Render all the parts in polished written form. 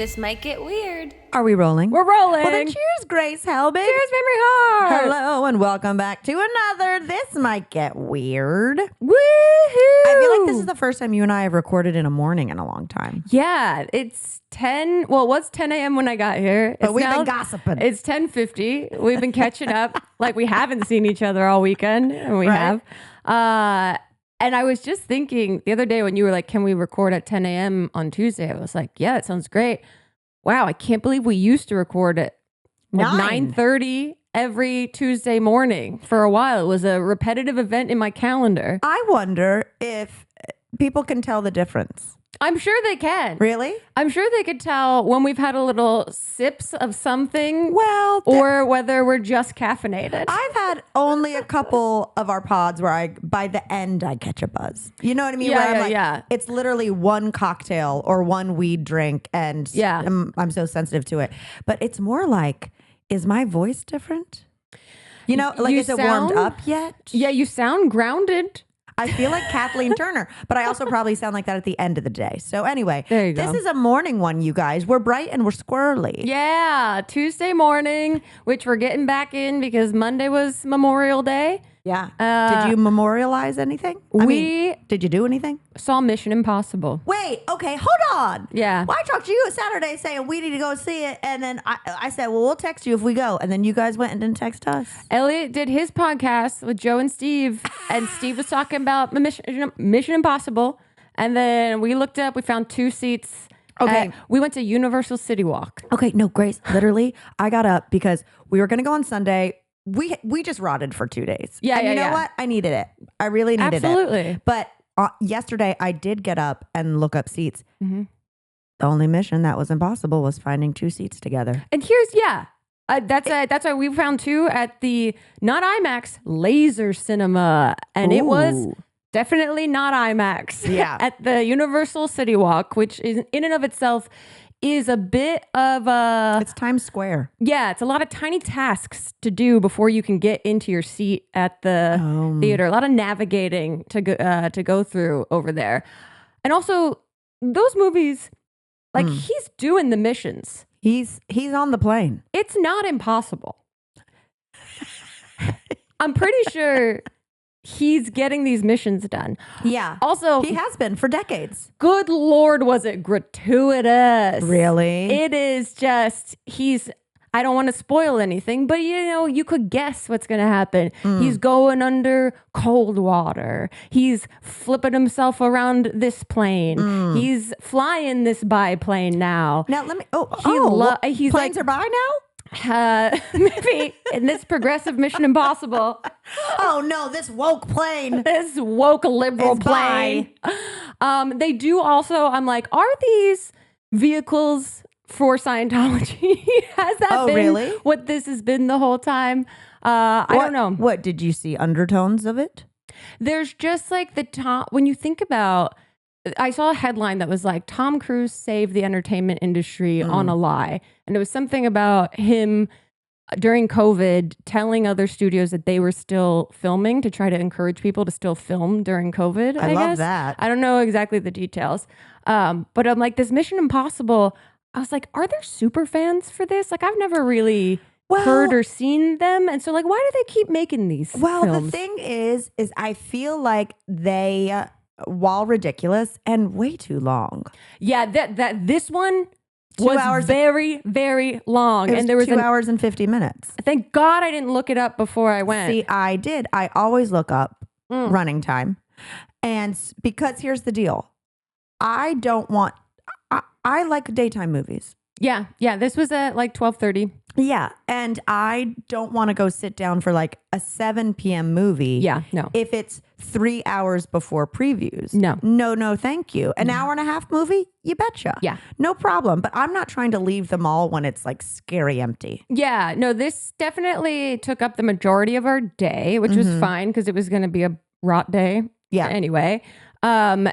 This might get weird. Are we rolling? We're rolling. Well, then cheers, Grace Helbig. Cheers, Mamrie Hart. Hello, and welcome back to another This Might Get Weird. Woohoo! I feel like this is the first time you and I have recorded in a morning in a long time. Yeah, it's 10. Well, it was 10 a.m. when I got here. But we've been gossiping. It's 10:50. We've been catching up like we haven't seen each other all weekend, and we have. And I was just thinking the other day when you were like, can we record at 10 a.m. on Tuesday? I was like, yeah, that sounds great. Wow, I can't believe we used to record at like 9:30 every Tuesday morning for a while. It was a repetitive event in my calendar. I wonder if people can tell the difference. I'm sure they can. Really? I'm sure they could tell when we've had a little sips of something. Well, or whether we're just caffeinated. I've had only a couple of our pods where by the end I catch a buzz. You know what I mean? Yeah, where I'm it's literally one cocktail or one weed drink, and I'm so sensitive to it. But it's more like, is my voice different? You know, like, is it warmed up yet? Yeah, you sound grounded. I feel like Kathleen Turner, but I also probably sound like that at the end of the day. So anyway, there you go. This is a morning one, you guys. We're bright and we're squirrely. Yeah, Tuesday morning, which we're getting back in because Monday was Memorial Day. Yeah. Did you memorialize anything? Did you do anything? Saw Mission Impossible. Wait, okay, hold on. Yeah. Well, I talked to you Saturday saying we need to go see it. And then I said, well, we'll text you if we go. And then you guys went and didn't text us. Elliot did his podcast with Joe and Steve. And Steve was talking about Mission Impossible. And then we looked up, we found 2 seats. Okay. We went to Universal City Walk. Okay, no, Grace, literally, I got up because we were going to go on Sunday. We just rotted for 2 days. Yeah, and you know what? I needed it. I really needed it. Absolutely. But yesterday, I did get up and look up seats. Mm-hmm. The only mission that was impossible was finding 2 seats together. And that's why we found 2 at the not IMAX laser cinema, and it was definitely not IMAX. Yeah, at the Universal City Walk, which is in and of itself is a bit of a... It's Times Square. Yeah, it's a lot of tiny tasks to do before you can get into your seat at the theater. A lot of navigating to go through over there. And also, those movies, like, he's doing the missions. He's on the plane. It's not impossible. I'm pretty sure... he's getting these missions done. Yeah. Also, he has been for decades. Good Lord, was it gratuitous? Really? It is just, I don't want to spoil anything, but you could guess what's going to happen. He's going under cold water. He's flipping himself around this plane. He's flying this biplane now. Now let me, he's planes like, are by now? Maybe in this progressive Mission Impossible. Oh no, this woke plane. This woke liberal plane. They do also, I'm like, are these vehicles for Scientology? Has that been really? What this has been the whole time? I don't know. What, did you see undertones of it? There's just like when you think about, I saw a headline that was like, Tom Cruise saved the entertainment industry on a lie. And it was something about him during COVID telling other studios that they were still filming to try to encourage people to still film during COVID. I love guess. that. I don't know exactly the details. But I'm like, this Mission Impossible, I was like, are there super fans for this? Like, I've never really heard or seen them. And so like, why do they keep making these films? The thing is I feel like they... while ridiculous and way too long. Yeah, this one was very, very long. And there was 2 hours and 50 minutes. Thank God I didn't look it up before I went. See, I did. I always look up running time. And because here's the deal. I like daytime movies. Yeah. This was at like 12:30. Yeah. And I don't want to go sit down for like a 7 p.m. movie. Yeah, no. If it's 3 hours before previews. No. No, thank you. An hour and a half movie? You betcha. Yeah. No problem. But I'm not trying to leave them all when it's like scary empty. Yeah. No, this definitely took up the majority of our day, which was fine because it was going to be a rot day. Yeah. Anyway. And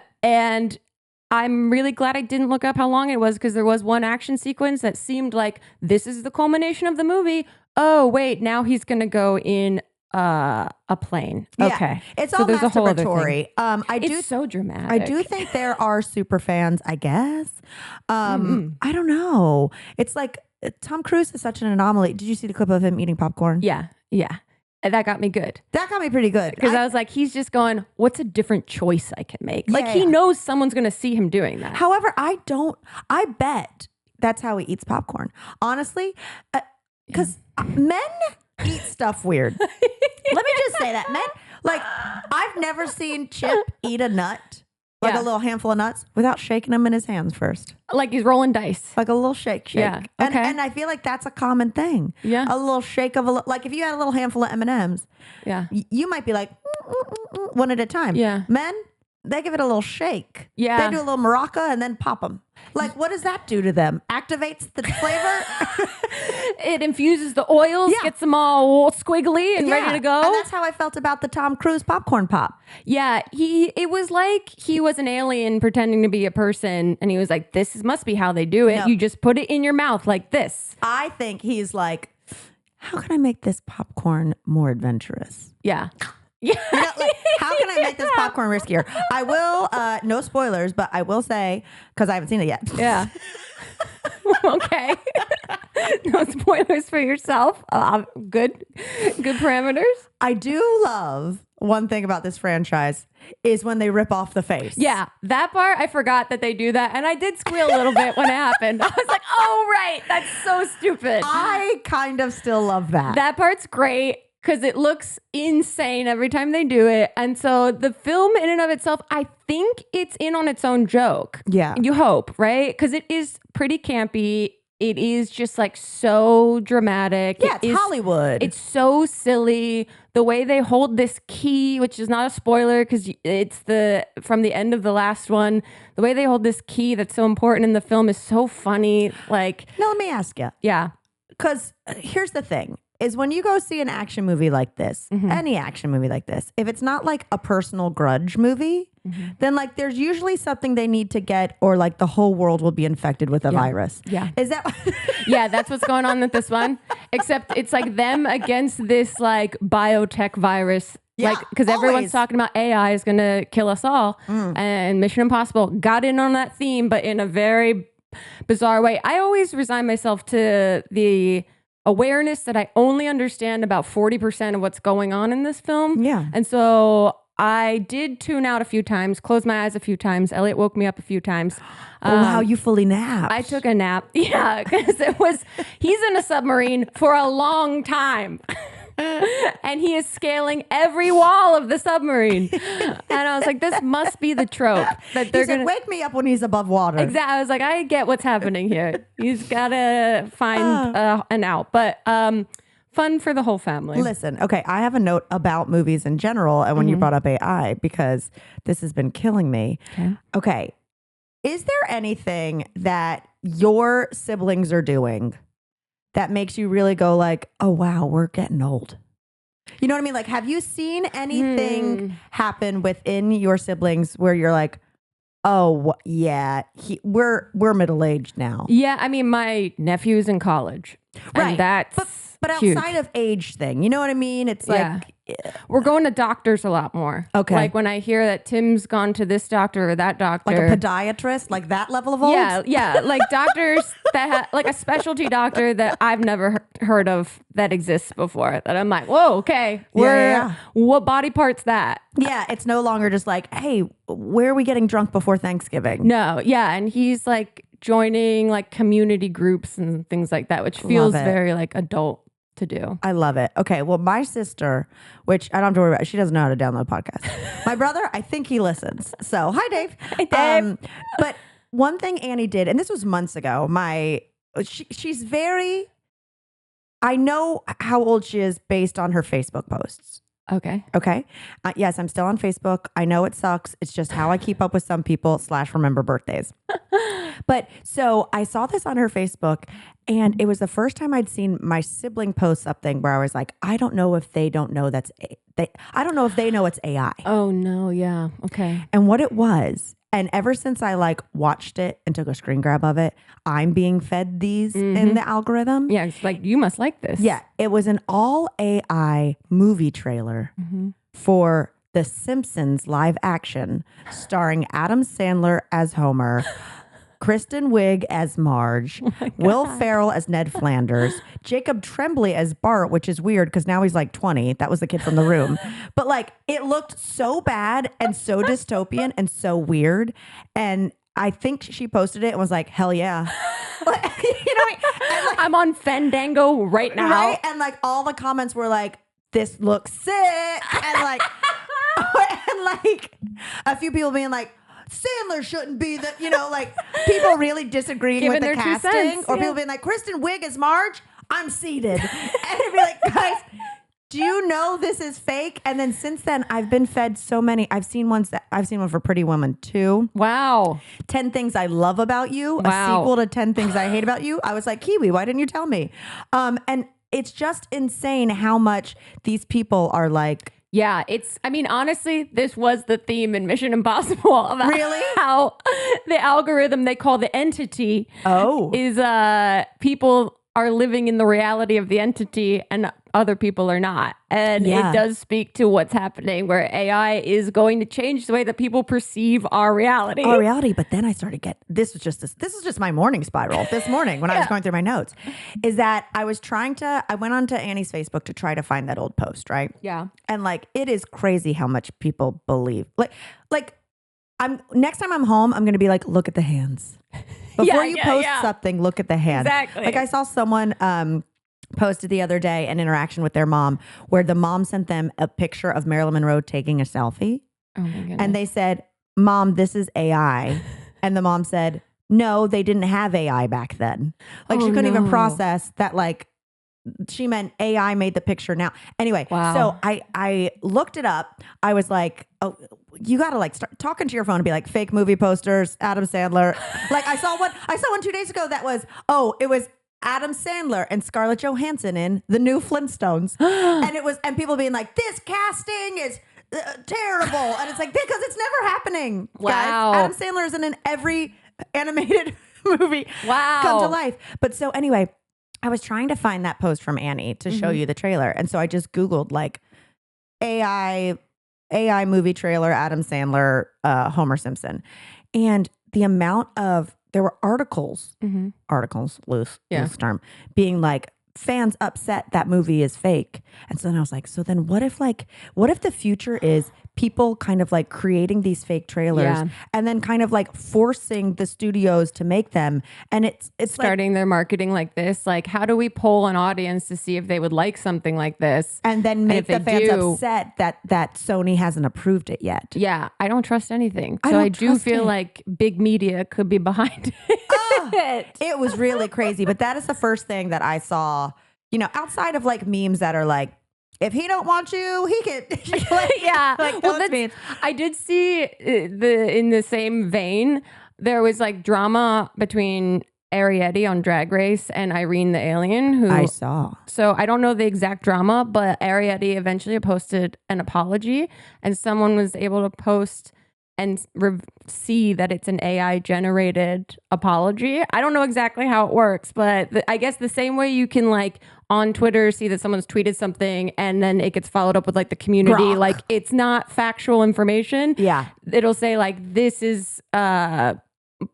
I'm really glad I didn't look up how long it was because there was one action sequence that seemed like this is the culmination of the movie. Oh, wait, now he's going to go in a plane. Yeah. Okay. It's all there's a whole other masturbatory. thing. It's so dramatic. I do think there are super fans, I guess. I don't know. It's like Tom Cruise is such an anomaly. Did you see the clip of him eating popcorn? Yeah. Yeah. And that got me good. That got me pretty good. Because I was like, he's just going, what's a different choice I can make? Like, he knows someone's going to see him doing that. However, I bet that's how he eats popcorn. Honestly, because men eat stuff weird. Let me just say that. Men, like, I've never seen Chip eat a nut, like a little handful of nuts, without shaking them in his hands first. Like he's rolling dice. Like a little shake. Yeah. Okay. And I feel like that's a common thing. Yeah. A little shake of like if you had a little handful of M&Ms, you might be like, one at a time. Yeah. Men, they give it a little shake. Yeah. They do a little maraca and then pop them. Like, what does that do to them? Activates the flavor? It infuses the oils, gets them all squiggly and ready to go. And that's how I felt about the Tom Cruise popcorn pop. Yeah. It was like he was an alien pretending to be a person. And he was like, must be how they do it. No. You just put it in your mouth like this. I think he's like, how can I make this popcorn more adventurous? Yeah. Yeah. You know, like, how can I make this popcorn riskier? I will, no spoilers, but I will say, because I haven't seen it yet. Yeah. Okay. No spoilers for yourself. Good parameters. I do love one thing about this franchise is when they rip off the face. Yeah. That part, I forgot that they do that. And I did squeal a little bit when it happened. I was like, oh, right. That's so stupid. I kind of still love that. That part's great. Because it looks insane every time they do it. And so the film in and of itself, I think it's in on its own joke. Yeah. You hope, right? Because it is pretty campy. It is just like so dramatic. Yeah, it's Hollywood. It's so silly. The way they hold this key, which is not a spoiler because it's from the end of the last one. The way they hold this key that's so important in the film is so funny. Like, now let me ask you. Yeah. Because here's the thing. Is when you go see an action movie like this, any action movie like this, if it's not like a personal grudge movie, then like there's usually something they need to get or like the whole world will be infected with a virus. Yeah. Is that? Yeah, that's what's going on with this one. Except it's like them against this like biotech virus. Yeah, like, because everyone's talking about AI is going to kill us all. And Mission Impossible got in on that theme, but in a very bizarre way. I always resign myself to the awareness that I only understand about 40% of what's going on in this film. Yeah. And so I did tune out a few times, close my eyes a few times. Elliot woke me up a few times. Oh, wow, you fully napped. I took a nap. Yeah, because he's in a submarine for a long time. And he is scaling every wall of the submarine. And I was like, this must be the trope that they're going to wake me up when he's above water. Exactly. I was like, I get what's happening here. He's got to find an out. But fun for the whole family. Listen, okay, I have a note about movies in general. And when you brought up AI, because this has been killing me. Okay. Is there anything that your siblings are doing that makes you really go like, oh, wow, we're getting old? You know what I mean? Like, have you seen anything happen within your siblings where you're like, oh, yeah, we're middle-aged now? Yeah, I mean, my nephew's in college. Right. And that's but huge. outside of age thing, you know what I mean? It's like... We're going to doctors a lot more. Okay. Like when I hear that Tim's gone to this doctor or that doctor. Like a podiatrist? Like that level of old? Yeah. Like doctors that like a specialty doctor that I've never heard of that exists before. That I'm like, whoa, okay. What body part's that? Yeah. It's no longer just like, hey, where are we getting drunk before Thanksgiving? No. Yeah. And he's like joining like community groups and things like that, which feels very like adult to do. I love it. Okay. Well, my sister, which I don't have to worry about, she doesn't know how to download podcasts. My brother, I think he listens. So hi, Dave. Hey, Dave. But one thing Annie did, and this was months ago, she's very, I know how old she is based on her Facebook posts. Okay. Yes, I'm still on Facebook. I know it sucks. It's just how I keep up with some people / remember birthdays. But so I saw this on her Facebook, and it was the first time I'd seen my sibling post something where I was like, I don't know if they don't know I don't know if they know it's AI. Oh no, yeah. Okay. And what it was, And ever since I like watched it and took a screen grab of it, I'm being fed these in the algorithm. Yeah, it's like, you must like this. Yeah, it was an all AI movie trailer for The Simpsons live action, starring Adam Sandler as Homer, Kristen Wiig as Marge, Will Ferrell as Ned Flanders, Jacob Tremblay as Bart, which is weird because now he's like 20. That was the kid from The Room. But like, it looked so bad and so dystopian and so weird. And I think she posted it and was like, hell yeah. Like, you know, and like, I'm on Fandango right now. Right? And like all the comments were like, this looks sick. And like, and like a few people being like, Sandler shouldn't be the, you know, like people really disagreeing with the casting, or people being like, Kristen Wiig is Marge, I'm seated. And it'd be like, guys, do you know this is fake? And then since then, I've been fed so many. I've seen one for Pretty Woman 2. Wow. 10 Things I Love About You, a sequel to 10 Things I Hate About You. I was like, Kiwi, why didn't you tell me? And it's just insane how much these people are like. Yeah, I mean, honestly, this was the theme in Mission Impossible about how the algorithm they call the entity is people are living in the reality of the entity and other people are not. And it does speak to what's happening where AI is going to change the way that people perceive our reality. But then I started this was just my morning spiral this morning when I was going through my notes, is that I went onto Annie's Facebook to try to find that old post, right? Yeah. And like, it is crazy how much people believe. Like next time I'm home, I'm going to be like, look at the hands. Before you post something, look at the hands. Exactly. Like I saw someone posted the other day an interaction with their mom where the mom sent them a picture of Marilyn Monroe taking a selfie. Oh my goodness. And they said, Mom, this is AI. And the mom said, no, they didn't have AI back then. Like she couldn't even process that, like, she meant AI made the picture now. Anyway, so I looked it up. I was like, oh, you got to like start talking to your phone and be like, fake movie posters, Adam Sandler. Like I saw one 2 days ago that was, it was Adam Sandler and Scarlett Johansson in The New Flintstones. and people being like, this casting is terrible. And it's like, because it's never happening. Wow. Guys. Adam Sandler is in every animated movie come to life. But so anyway, I was trying to find that post from Annie to show you the trailer. And so I just Googled like AI movie trailer, Adam Sandler, Homer Simpson. And the amount of, there were articles, loose term, being like, fans upset that movie is fake. And so then I was like, so then what if the future is people kind of like creating these fake trailers and then kind of like forcing the studios to make them, and it's starting their marketing like this, like how do we poll an audience to see if they would like something like this, and then make the fans upset that Sony hasn't approved it yet. Yeah, I don't trust anything. So I do feel like big media could be behind it. It was really crazy, but that is the first thing that I saw, you know, outside of like memes that are like, if he don't want you, he can. Like, well, I did see in the same vein, there was like drama between Arietti on Drag Race and Irene the Alien, who I saw. So I don't know the exact drama, but Arietti eventually posted an apology, and someone was able to post and see that it's an AI generated apology. I don't know exactly how it works, but I guess the same way you can like on Twitter see that someone's tweeted something and then it gets followed up with like the community, like it's not factual information. Yeah. It'll say like, this is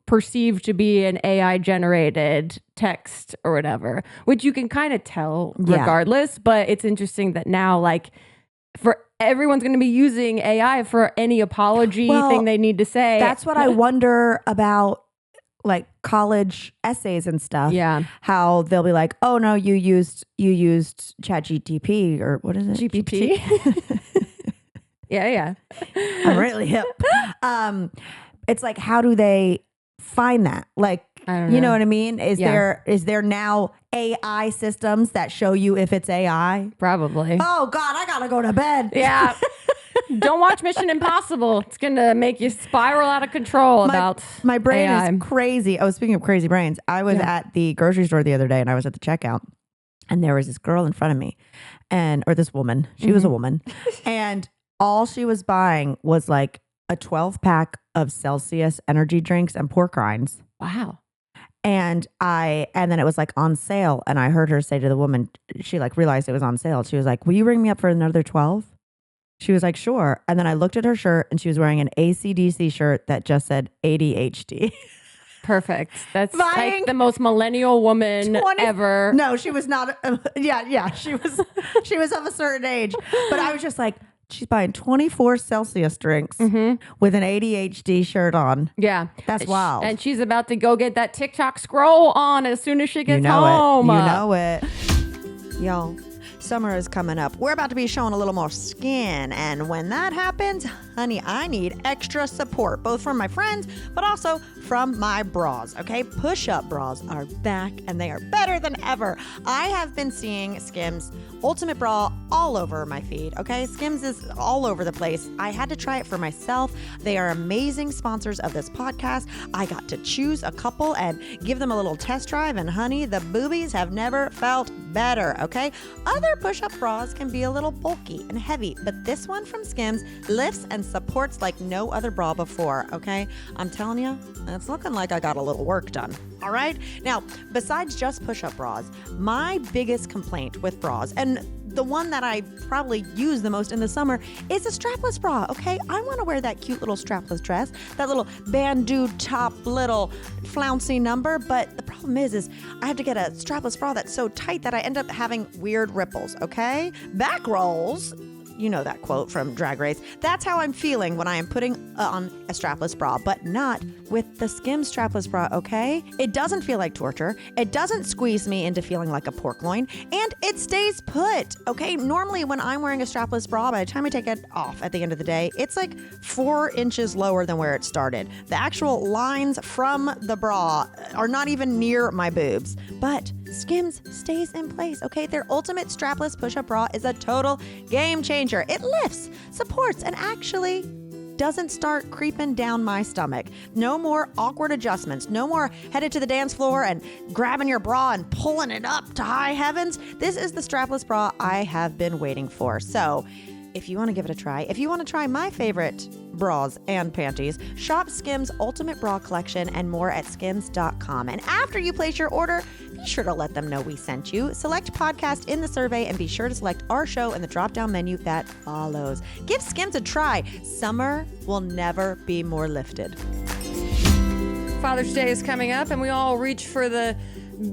perceived to be an AI generated text or whatever, which you can kind of tell regardless. But it's interesting that now like everyone's going to be using AI for any apology thing they need to say. That's what I wonder about, like college essays and stuff. Yeah, how they'll be like, "Oh no, you used ChatGPT or what is it? GPT." yeah. I'm really hip. It's like, how do they find that? Like, I don't know. You know what I mean? Is there now AI systems that show you if it's AI? Probably. Oh God, I gotta go to bed. Yeah. Don't watch Mission Impossible. It's gonna make you spiral out of control about my brain AI. is crazy. Oh, speaking of crazy brains, I was at the grocery store the other day and I was at the checkout, and there was this girl in front of me, or this woman. She was a woman, and all she was buying was like a 12-pack of Celsius energy drinks and pork rinds. Wow. And then it was like on sale. And I heard her say to the woman, she like realized it was on sale. She was like, will you ring me up for another 12? She was like, sure. And then I looked at her shirt and she was wearing an AC/DC shirt that just said ADHD. Perfect. That's like the most millennial woman ever. No, she was not. Yeah. She was of a certain age. But I was just like, she's buying 24 Celsius drinks with an ADHD shirt on. Yeah. That's wild. And she's about to go get that TikTok scroll on as soon as she gets home. You know it. Y'all, summer is coming up. We're about to be showing a little more skin. And when that happens, honey, I need extra support, both from my friends, but also from my bras, okay? Push-up bras are back and they are better than ever. I have been seeing Skims Ultimate Bra all over my feed, okay? Skims is all over the place. I had to try it for myself. They are amazing sponsors of this podcast. I got to choose a couple and give them a little test drive, and honey, the boobies have never felt better, okay? Other push-up bras can be a little bulky and heavy, but this one from Skims lifts and supports like no other bra before, okay? I'm telling you, it's looking like I got a little work done. All right. Now, besides just push-up bras, my biggest complaint with bras, and the one that I probably use the most in the summer, is a strapless bra, okay? I want to wear that cute little strapless dress, that little bandeau top, little flouncy number, but the problem is I have to get a strapless bra that's so tight that I end up having weird ripples, okay? Back rolls. You know that quote from Drag Race. That's how I'm feeling when I am putting on a strapless bra, but not with the Skims strapless bra, okay? It doesn't feel like torture. It doesn't squeeze me into feeling like a pork loin, and it stays put, okay? Normally when I'm wearing a strapless bra, by the time I take it off at the end of the day, it's like 4 inches lower than where it started. The actual lines from the bra are not even near my boobs, but Skims stays in place, okay? Their ultimate strapless push-up bra is a total game changer. It lifts, supports, and actually doesn't start creeping down my stomach. No more awkward adjustments. No more headed to the dance floor and grabbing your bra and pulling it up to high heavens. This is the strapless bra I have been waiting for. So if you want to give it a try, if you want to try my favorite bras and panties, shop Skims Ultimate Bra Collection and more at skims.com. And after you place your order, be sure to let them know we sent you. Select podcast in the survey and be sure to select our show in the drop-down menu that follows. Give Skims a try. Summer will never be more lifted. Father's Day is coming up and we all reach for the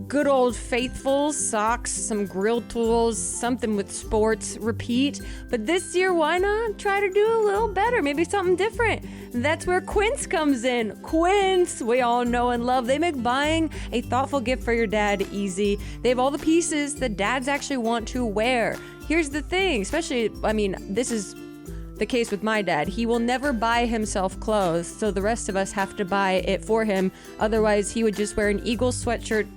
good old faithful socks, some grill tools, something with sports, repeat. But this year, why not try to do a little better? Maybe something different. That's where Quince comes in. Quince, we all know and love. They make buying a thoughtful gift for your dad easy. They have all the pieces that dads actually want to wear. Here's the thing, especially, this is the case with my dad. He will never buy himself clothes, so the rest of us have to buy it for him. Otherwise, he would just wear an Eagle sweatshirt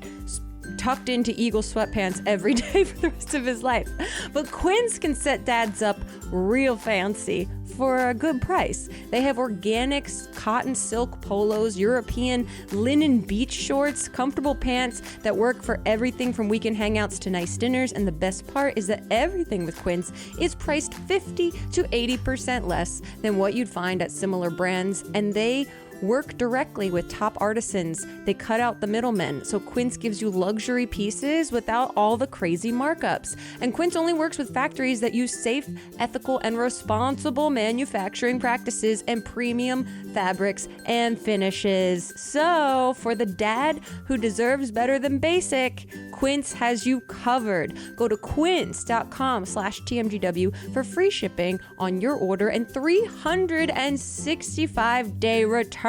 tucked into Eagle sweatpants every day for the rest of his life. But Quince can set dads up real fancy for a good price. They have organic cotton silk polos, European linen beach shorts, comfortable pants that work for everything from weekend hangouts to nice dinners. And the best part is that everything with Quince is priced 50 to 80% less than what you'd find at similar brands. And they work directly with top artisans. They cut out the middlemen, so Quince gives you luxury pieces without all the crazy markups. And Quince only works with factories that use safe, ethical, and responsible manufacturing practices and premium fabrics and finishes. So, for the dad who deserves better than basic, Quince has you covered. Go to quince.com/TMGW for free shipping on your order and 365-day returns.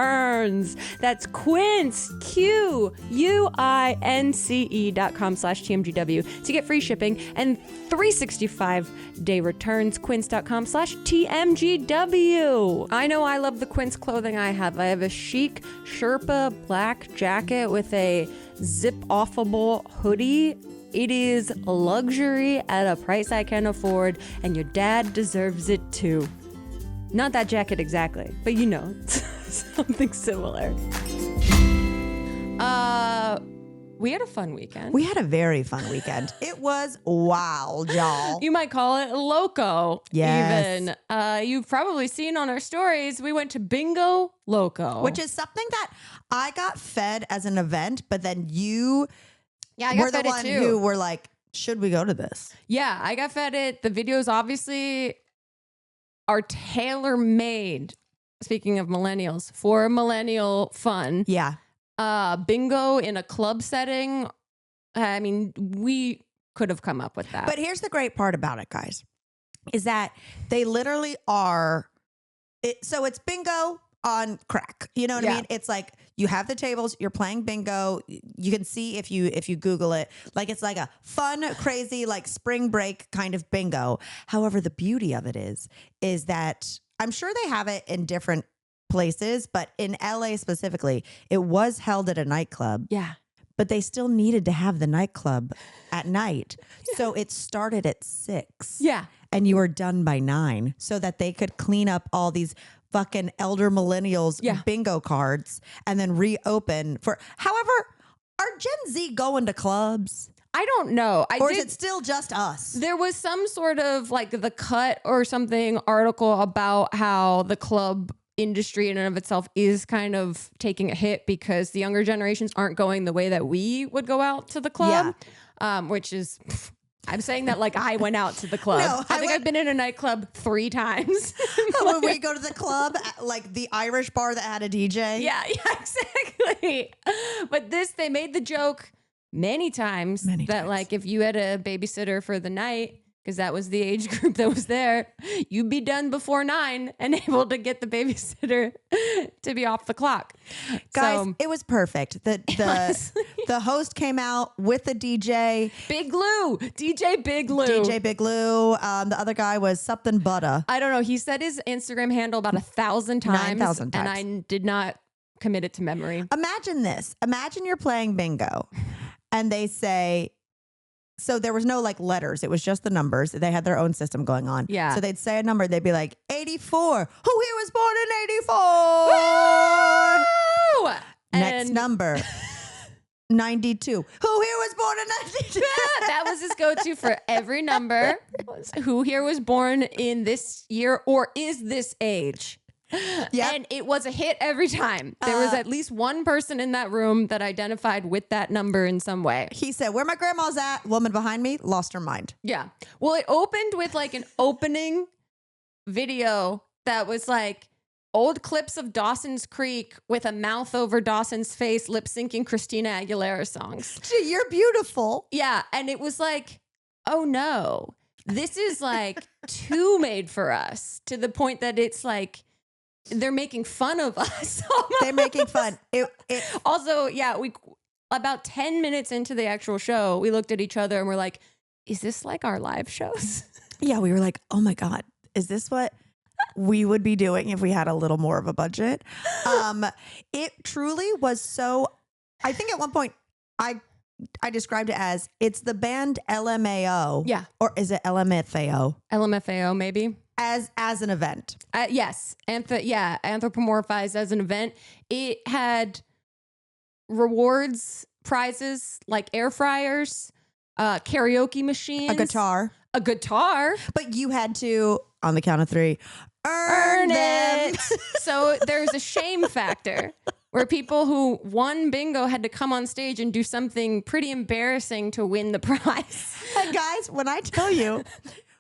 That's Quince, QUINCE.com/TMGW to get free shipping and 365-day returns. Quince.com/TMGW. I know I love the Quince clothing I have. I have a chic Sherpa black jacket with a zip-offable hoodie. It is luxury at a price I can afford, and your dad deserves it too. Not that jacket exactly, but you know, something similar. We had a fun weekend. We had a very fun weekend. It was wild, y'all. You might call it loco. Yes. Even. You've probably seen on our stories, we went to Bingo Loco. Which is something that I got fed as an event, but then you I were the one who were like, should we go to this? Yeah, I got fed it. The videos obviously are tailor-made, speaking of millennials, for millennial fun. Yeah. Bingo in a club setting. I mean, we could have come up with that. But here's the great part about it, guys, is that they literally are. So it's bingo on crack. You know what I mean? It's like you have the tables, you're playing bingo. You can see if you Google it, like it's like a fun, crazy, like spring break kind of bingo. However, the beauty of it is that I'm sure they have it in different places, but in LA specifically, it was held at a nightclub. Yeah. But they still needed to have the nightclub at night. Yeah. So it started at 6. Yeah. And you were done by 9 so that they could clean up all these fucking elder millennials bingo cards and then reopen for. However, are Gen Z going to clubs? I don't know. Or is it still just us? There was some sort of like The Cut or something article about how the club industry in and of itself is kind of taking a hit because the younger generations aren't going the way that we would go out to the club, which is... I'm saying that like I went out to the club. No, I think I've been in a nightclub 3 times. When we go to the club, like the Irish bar that had a DJ. Yeah, exactly. But they made the joke many times. Like if you had a babysitter for the night, because that was the age group that was there, you'd be done before 9 and able to get the babysitter to be off the clock. Guys, it was perfect. The host came out with the DJ. Big Lou. DJ Big Lou. DJ Big Lou. The other guy was something Butta. I don't know. He said his Instagram handle about 1,000 times. 9,000 times. And I did not commit it to memory. Imagine this. Imagine you're playing bingo and they say... So there was no like letters. It was just the numbers. They had their own system going on. Yeah. So they'd say a number. They'd be like 84. Who here was born in 84? Woo! Next number. 92. Who here was born in 92? That was his go-to for every number. Who here was born in this year or is this age? Yeah, and it was a hit every time. There was at least one person in that room that identified with that number in some way. He said, where my grandma's at, woman behind me lost her mind. Yeah. Well, it opened with like an opening video that was like old clips of Dawson's Creek with a mouth over Dawson's face, lip syncing Christina Aguilera songs. Gee, you're beautiful. Yeah. And it was like, oh no, this is like too made for us, to the point that it's like, they're making fun of us. They're making fun. Also, yeah, we about 10 minutes into the actual show, we looked at each other and we're like, is this like our live shows? Yeah, we were like, oh my God, is this what we would be doing if we had a little more of a budget? It truly was so, I think at one point I described it as, it's the band LMAO. Yeah. Or is it LMFAO? LMFAO, maybe. As an event. Yes. Anthropomorphized as an event. It had rewards, prizes like air fryers, karaoke machines. A guitar. But you had to, on the count of 3, earn them. So there's a shame factor where people who won bingo had to come on stage and do something pretty embarrassing to win the prize. And guys, when I tell you,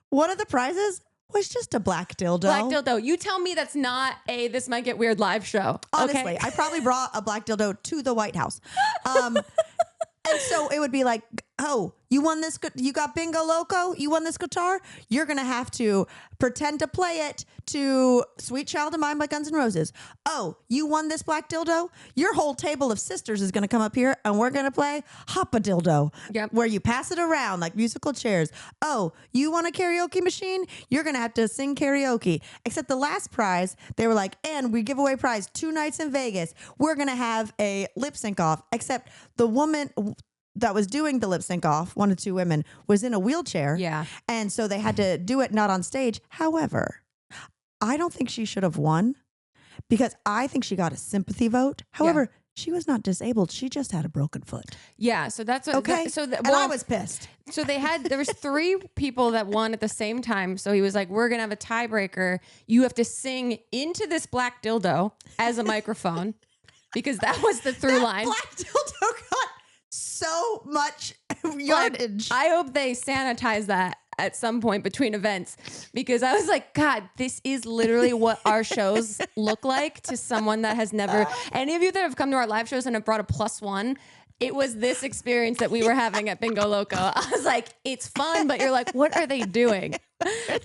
one of the prizes was just a black dildo. Black dildo. You tell me that's not a This Might Get Weird live show. Honestly, okay? I probably brought a black dildo to the White House. And so it would be like, oh, you won this, you got bingo loco, you won this guitar, you're going to have to pretend to play it to Sweet Child of Mine by Guns N' Roses. Oh, you won this black dildo, your whole table of sisters is going to come up here and we're going to play Hop a Dildo, where you pass it around like musical chairs. Oh, you want a karaoke machine? You're going to have to sing karaoke. Except the last prize, they were like, and we give away prize 2 nights in Vegas. We're going to have a lip sync off, except the woman that was doing the lip sync off, one of 2 women, was in a wheelchair. Yeah. And so they had to do it not on stage. However, I don't think she should have won because I think she got a sympathy vote. However, she was not disabled. She just had a broken foot. Yeah. So that's what, okay. And I was pissed. So there was 3 people that won at the same time. So he was like, we're going to have a tiebreaker. You have to sing into this black dildo as a microphone because that was the through line. Black dildo got so much yardage. I hope they sanitize that at some point between events because I was like, God, this is literally what our shows look like to someone that has never, any of you that have come to our live shows and have brought a +1, it was this experience that we were having at Bingo Loco. I was like, it's fun, but you're like, what are they doing?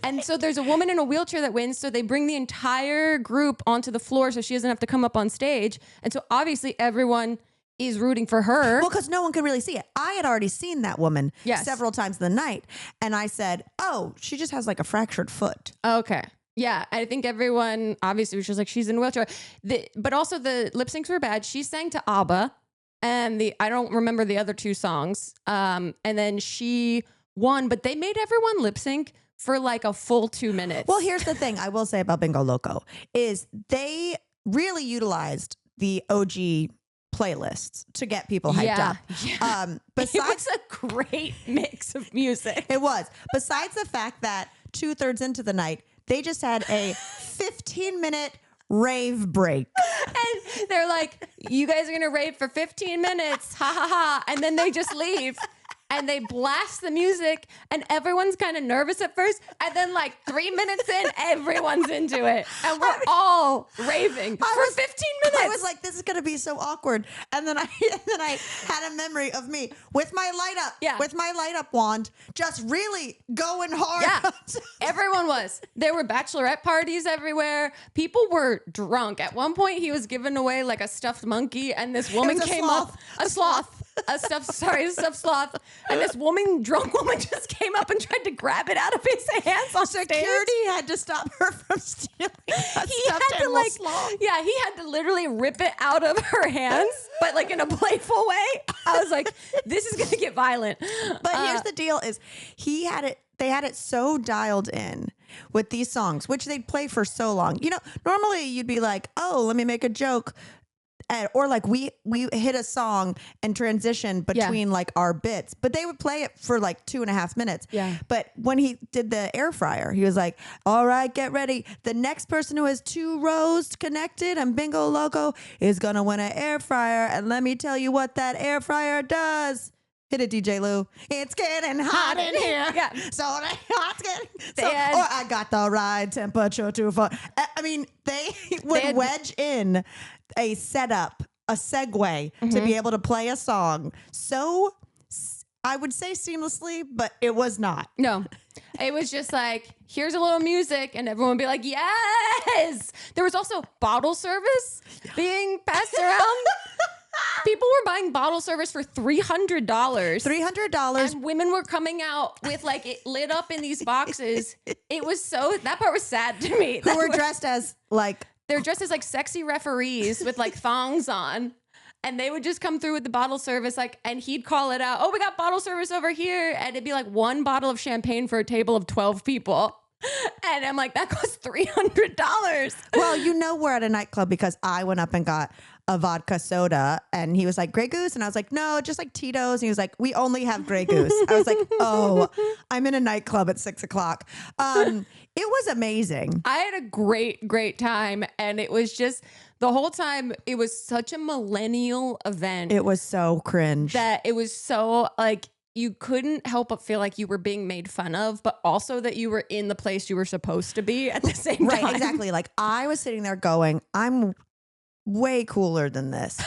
And so there's a woman in a wheelchair that wins. So they bring the entire group onto the floor so she doesn't have to come up on stage. And so obviously everyone is rooting for her. Well, because no one can really see it. I had already seen that woman several times in the night. And I said, oh, she just has like a fractured foot. Okay. Yeah. I think everyone obviously was just like, she's in a wheelchair. But also the lip syncs were bad. She sang to ABBA and I don't remember the other 2 songs. And then she won, but they made everyone lip sync for like a full 2 minutes. Well, here's the thing I will say about Bingo Loco is they really utilized the OG playlists to get people hyped up. Yeah. Besides, it was a great mix of music. It was. Besides the fact that 2/3 into the night, they just had a 15-minute rave break. And they're like, you guys are going to rave for 15 minutes. Ha ha ha. And then they just leave. And they blast the music and everyone's kind of nervous at first. And then like 3 minutes in, everyone's into it. And we're all raving for 15 minutes. I was like, this is going to be so awkward. And then I had a memory of me with my light up wand, just really going hard. Yeah, everyone was. There were bachelorette parties everywhere. People were drunk. At one point, he was giving away like a stuffed monkey and this woman came up. A stuffed sloth. And this drunk woman just came up and tried to grab it out of his hands on stage. Security had to stop her from stealing a stuffed animal sloth. Yeah, he had to literally rip it out of her hands, but like in a playful way. I was like, this is going to get violent. But here's the deal is they had it so dialed in with these songs, which they'd play for so long. You know, normally you'd be like, oh, let me make a joke. Or like we hit a song and transition between like our bits, but they would play it for like 2.5 minutes. Yeah. But when he did the air fryer, he was like, all right, get ready. The next person who has 2 rows connected and Bingo Loco is going to win an air fryer. And let me tell you what that air fryer does. Hit it, DJ Lou. It's getting hot in here. Yeah. So hot's getting. Or I got the right temperature too far. I mean, they would wedge in a setup, a segue to be able to play a song. So I would say seamlessly, but it was not. No, it was just like, here's a little music and everyone would be like, yes. There was also bottle service being passed around. People were buying bottle service for $300. $300. And women were coming out with like it lit up in these boxes. It was that part was sad to me. Who were dressed as like. They're dressed as like sexy referees with like thongs on. And they would just come through with the bottle service, like, and he'd call it out. Oh, we got bottle service over here. And it'd be like 1 bottle of champagne for a table of 12 people. And I'm like, that costs $300. Well, you know, we're at a nightclub because I went up and got a vodka soda and he was like, Grey Goose. And I was like, no, just like Tito's. And he was like, we only have Grey Goose. I was like, oh, I'm in a nightclub at 6 o'clock. It was amazing. I had a great time. And it was just the whole time. It was such a millennial event. It was so cringe. That it was so like, you couldn't help but feel like you were being made fun of, but also that you were in the place you were supposed to be at the same time. Right, exactly. Like I was sitting there going, I'm way cooler than this.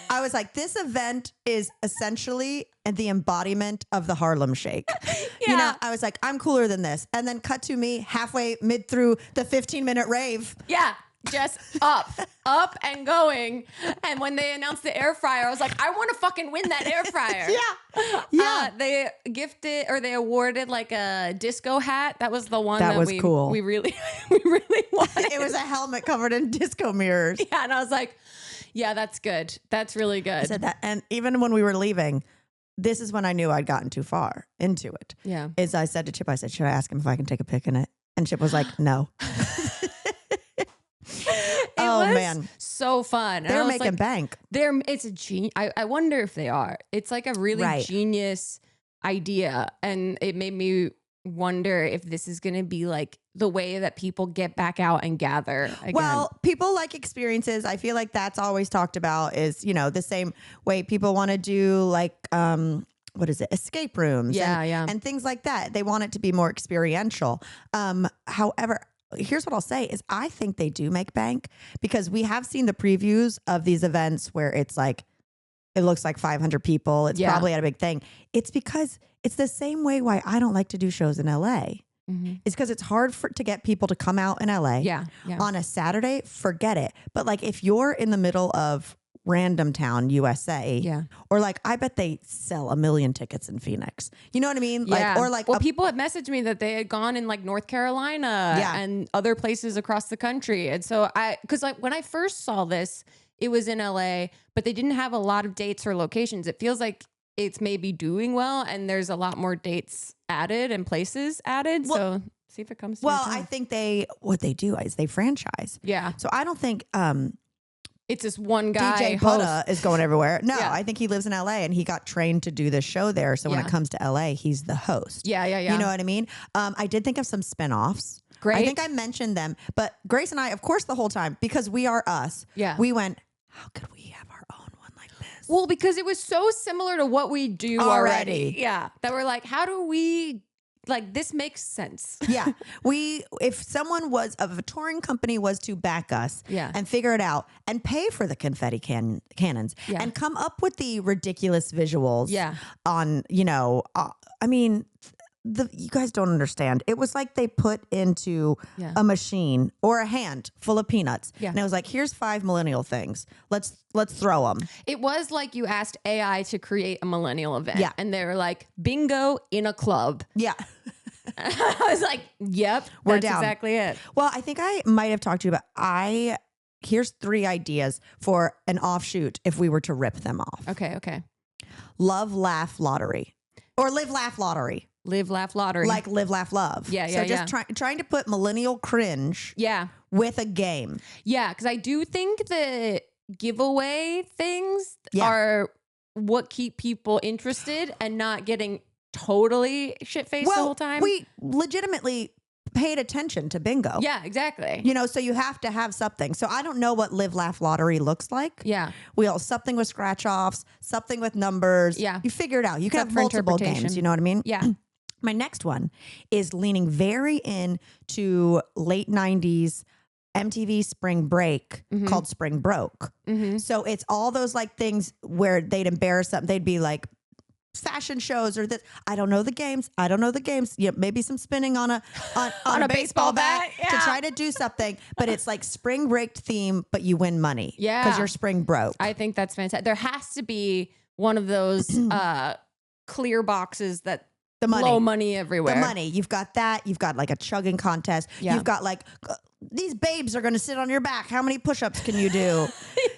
I was like, this event is essentially the embodiment of the Harlem Shake. Yeah. You know, I was like, I'm cooler than this. And then cut to me halfway mid through the 15-minute rave. Yeah. Just up and going. And when they announced the air fryer, I was like, I want to fucking win that air fryer. Yeah. They awarded like a disco hat. That was the one that was cool. We really wanted. It was a helmet covered in disco mirrors. Yeah. And I was like, yeah, that's good. That's really good. I said that. And even when we were leaving, this is when I knew I'd gotten too far into it. Yeah. Is I said to Chip, I said, should I ask him if I can take a pic in it? And Chip was like, no. was man. so fun. They're making bank. It's a genius. I wonder if they are. It's like a really genius idea. And it made me wonder if this is going to be like the way that people get back out and gather again. Well, people like experiences. I feel like that's always talked about is, the same way people want to do like, what is it? Escape rooms and things like that. They want it to be more experiential. However, here's what I'll say is I think they do make bank because we have seen the previews of these events where it's like, it looks like 500 people. It's probably at a big thing. It's because it's the same way why I don't like to do shows in LA. Mm-hmm. It's because it's hard to get people to come out in LA. Yeah. On a Saturday, forget it. But like if you're in the middle of random town, USA, or like I bet they sell 1 million tickets in Phoenix. You know what I mean? Like, or like, well, people had messaged me that they had gone in like North Carolina and other places across the country. And so because like when I first saw this, it was in LA, but they didn't have a lot of dates or locations. It feels like it's maybe doing well, and there's a lot more dates added and places added. Well, so see if it comes to Well, I think what they do is they franchise. Yeah. So I don't think it's this one guy. DJ Buddha is going everywhere. No, I think he lives in LA and he got trained to do this show there. So when it comes to LA, he's the host. Yeah. You know what I mean? I did think of some spinoffs. Great. I think I mentioned them, but Grace and I, of course, the whole time, because we are us, we went, how could we have our own one like this? Well, because it was so similar to what we do already. Yeah. That we're like, how do we, like, this makes sense. Yeah. If a touring company was to back us and figure it out and pay for the confetti cannons and come up with the ridiculous visuals on, I mean, you guys don't understand. It was like they put into a machine or a hand full of peanuts. Yeah. And it was like, here's 5 millennial things. Let's throw them. It was like you asked AI to create a millennial event. Yeah. And they were like, bingo in a club. Yeah. I was like, yep, we're down. Exactly it. Well, I think I might have talked to you about, here's 3 ideas for an offshoot if we were to rip them off. Okay. Love, laugh, lottery. Or live, laugh, lottery. Live, laugh, lottery. Like live, laugh, love. Yeah. So just trying to put millennial cringe with a game. Yeah, because I do think the giveaway things are what keep people interested and not getting totally shit-faced the whole time. We legitimately paid attention to bingo. Yeah, exactly. So you have to have something. So I don't know what live, laugh, lottery looks like. Yeah. Something with scratch-offs, something with numbers. Yeah. You figure it out. You can have multiple games. You know what I mean? Yeah. My next one is leaning very into late 90s MTV Spring Break called Spring Broke. Mm-hmm. So it's all those like things where they'd embarrass something. They'd be like fashion shows or this. I don't know the games. Maybe some spinning on a baseball bat to try to do something. But it's like spring break theme, but you win money. Yeah. Because you're spring broke. I think that's fantastic. There has to be one of those clear boxes that blow money everywhere. The money. You've got that. You've got like a chugging contest. Yeah. You've got like, these babes are going to sit on your back. How many push-ups can you do?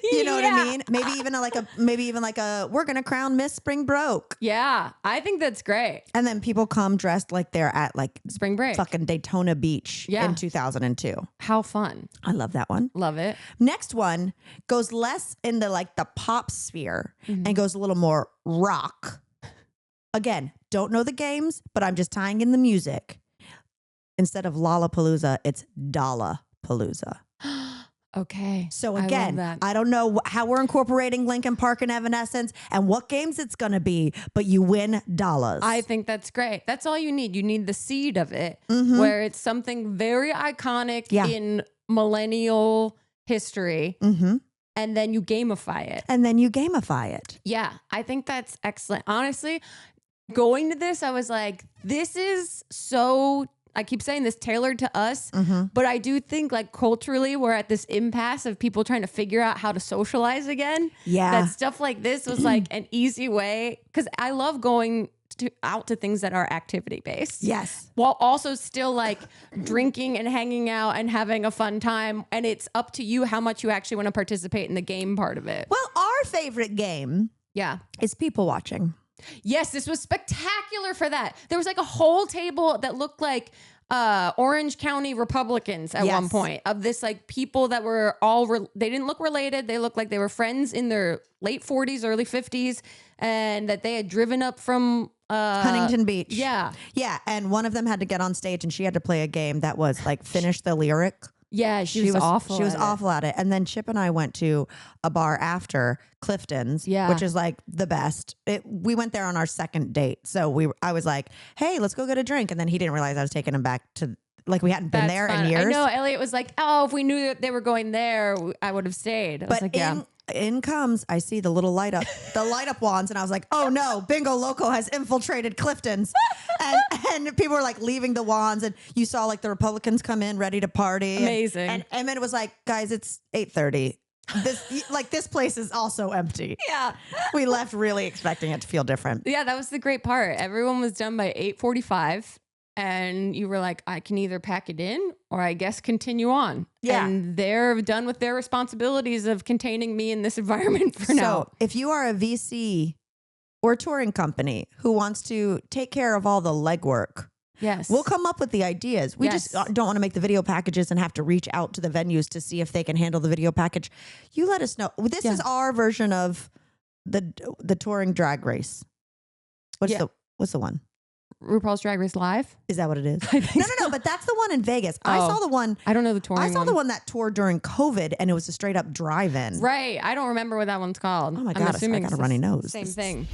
You know what I mean? Maybe even like a we're going to crown Miss Spring Broke. Yeah. I think that's great. And then people come dressed like they're at like spring break, fucking Daytona Beach in 2002. How fun. I love that one. Love it. Next one goes less in the like the pop sphere and goes a little more rock. Again, don't know the games, but I'm just tying in the music. Instead of Lollapalooza, it's Dollapalooza. Okay. So again, I don't know how we're incorporating Linkin Park and Evanescence and what games it's going to be, but you win dollars. I think that's great. That's all you need. You need the seed of it where it's something very iconic in millennial history. Mm-hmm. And then you gamify it. Yeah, I think that's excellent. Honestly, going to this, I was like, this is so, I keep saying this, tailored to us. Mm-hmm. But I do think like culturally, we're at this impasse of people trying to figure out how to socialize again. Yeah. That stuff like this was like an easy way. Because I love going out to things that are activity based. Yes. While also still like drinking and hanging out and having a fun time. And it's up to you how much you actually want to participate in the game part of it. Well, our favorite game is people watching. Yes, this was spectacular for that. There was like a whole table that looked like Orange County Republicans at one point, of this like people that were they didn't look related. They looked like they were friends in their late 40s, early 50s, and that they had driven up from Huntington Beach. Yeah. Yeah. And one of them had to get on stage and she had to play a game that was like finish the lyric. Yeah, she was awful. She was awful at it. And then Chip and I went to a bar after, Clifton's, which is like the best. We went there on our second date. So I was like, hey, let's go get a drink. And then he didn't realize I was taking him back to, like, we hadn't been there in years. I know. Elliot was like, oh, if we knew that they were going there, I would have stayed. I was like, yeah. In comes, I see the little light up wands, and I was like, oh no, Bingo Loco has infiltrated Clifton's. and people were like leaving the wands, and you saw like the Republicans come in ready to party. Amazing. And Emmett was like, guys, it's 8:30. This place is also empty. Yeah. We left really expecting it to feel different. Yeah, that was the great part. Everyone was done by 8:45. And you were like, I can either pack it in or I guess continue on. Yeah. And they're done with their responsibilities of containing me in this environment for now. So if you are a VC or touring company who wants to take care of all the legwork, yes, we'll come up with the ideas. We just don't want to make the video packages and have to reach out to the venues to see if they can handle the video package. You let us know. This is our version of the touring drag race. What's the one? RuPaul's Drag Race Live? Is that what it is? No, but that's the one in Vegas. Oh, I saw the one. I don't know the touring one. I saw the one that toured during COVID and it was a straight up drive-in. Right. I don't remember what that one's called. Oh my God, I got a runny nose. Same thing.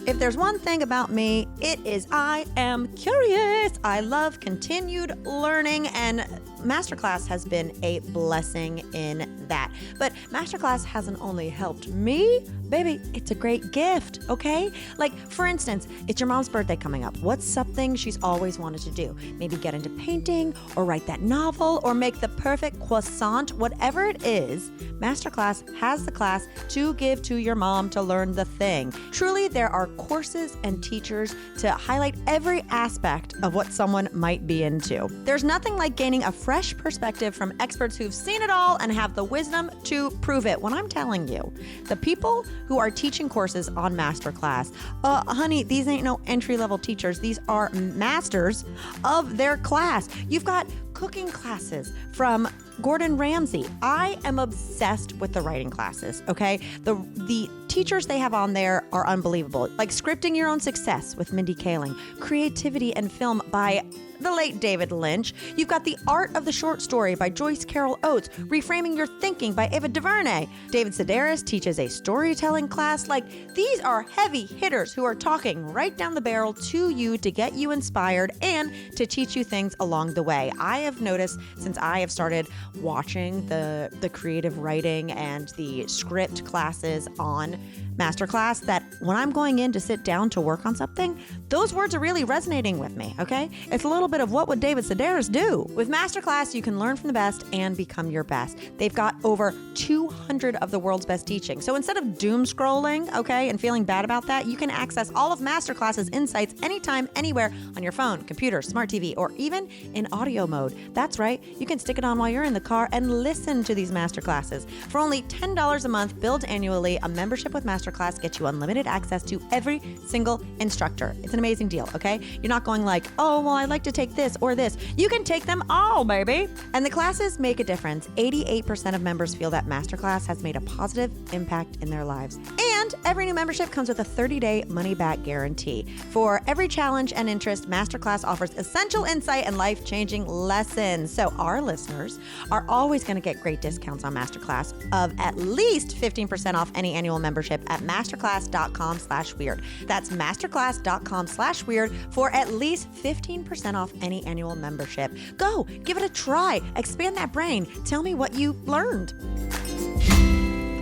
If there's one thing about me, it is I am curious. I love continued learning, and Masterclass has been a blessing in that. But Masterclass hasn't only helped me, baby, it's a great gift, okay? Like, for instance, it's your mom's birthday coming up. What's something she's always wanted to do? Maybe get into painting, or write that novel, or make the perfect croissant. Whatever it is, Masterclass has the class to give to your mom to learn the thing. Truly, there are courses and teachers to highlight every aspect of what someone might be into. There's nothing like gaining a fresh perspective from experts who've seen it all and have the wisdom to prove it. When I'm telling you, the people who are teaching courses on Masterclass, honey, these ain't no entry-level teachers. These are masters of their class. You've got cooking classes from Gordon Ramsay. I am obsessed with the writing classes, okay? The teachers they have on there are unbelievable. Like Scripting Your Own Success with Mindy Kaling, Creativity and Film by the late David Lynch. You've got The Art of the Short Story by Joyce Carol Oates, Reframing Your Thinking by Ava DuVernay. David Sedaris teaches a storytelling class. Like, these are heavy hitters who are talking right down the barrel to you to get you inspired and to teach you things along the way. I have noticed since I have started watching the creative writing and the script classes on Masterclass that when I'm going in to sit down to work on something, those words are really resonating with me, okay? It's a little bit of what would David Sedaris do? With Masterclass, you can learn from the best and become your best. They've got over 200 of the world's best teaching. So instead of doom scrolling, okay, and feeling bad about that, you can access all of Masterclass's insights anytime, anywhere on your phone, computer, smart TV, or even in audio mode. That's right. You can stick it on while you're in the car and listen to these Masterclasses. For only $10 a month, billed annually, a membership with Masterclass gets you unlimited access to every single instructor. It's an amazing deal, okay? You're not going like, oh, well, I'd like to take this or this. You can take them all, baby. And the classes make a difference. 88% of members feel that Masterclass has made a positive impact in their lives. And every new membership comes with a 30-day money-back guarantee. For every challenge and interest, Masterclass offers essential insight and life-changing lessons. So our listeners are always going to get great discounts on Masterclass of at least 15% off any annual membership at masterclass.com/weird. That's masterclass.com/weird for at least 15% off any annual membership. Go, give it a try. Expand that brain. Tell me what you learned.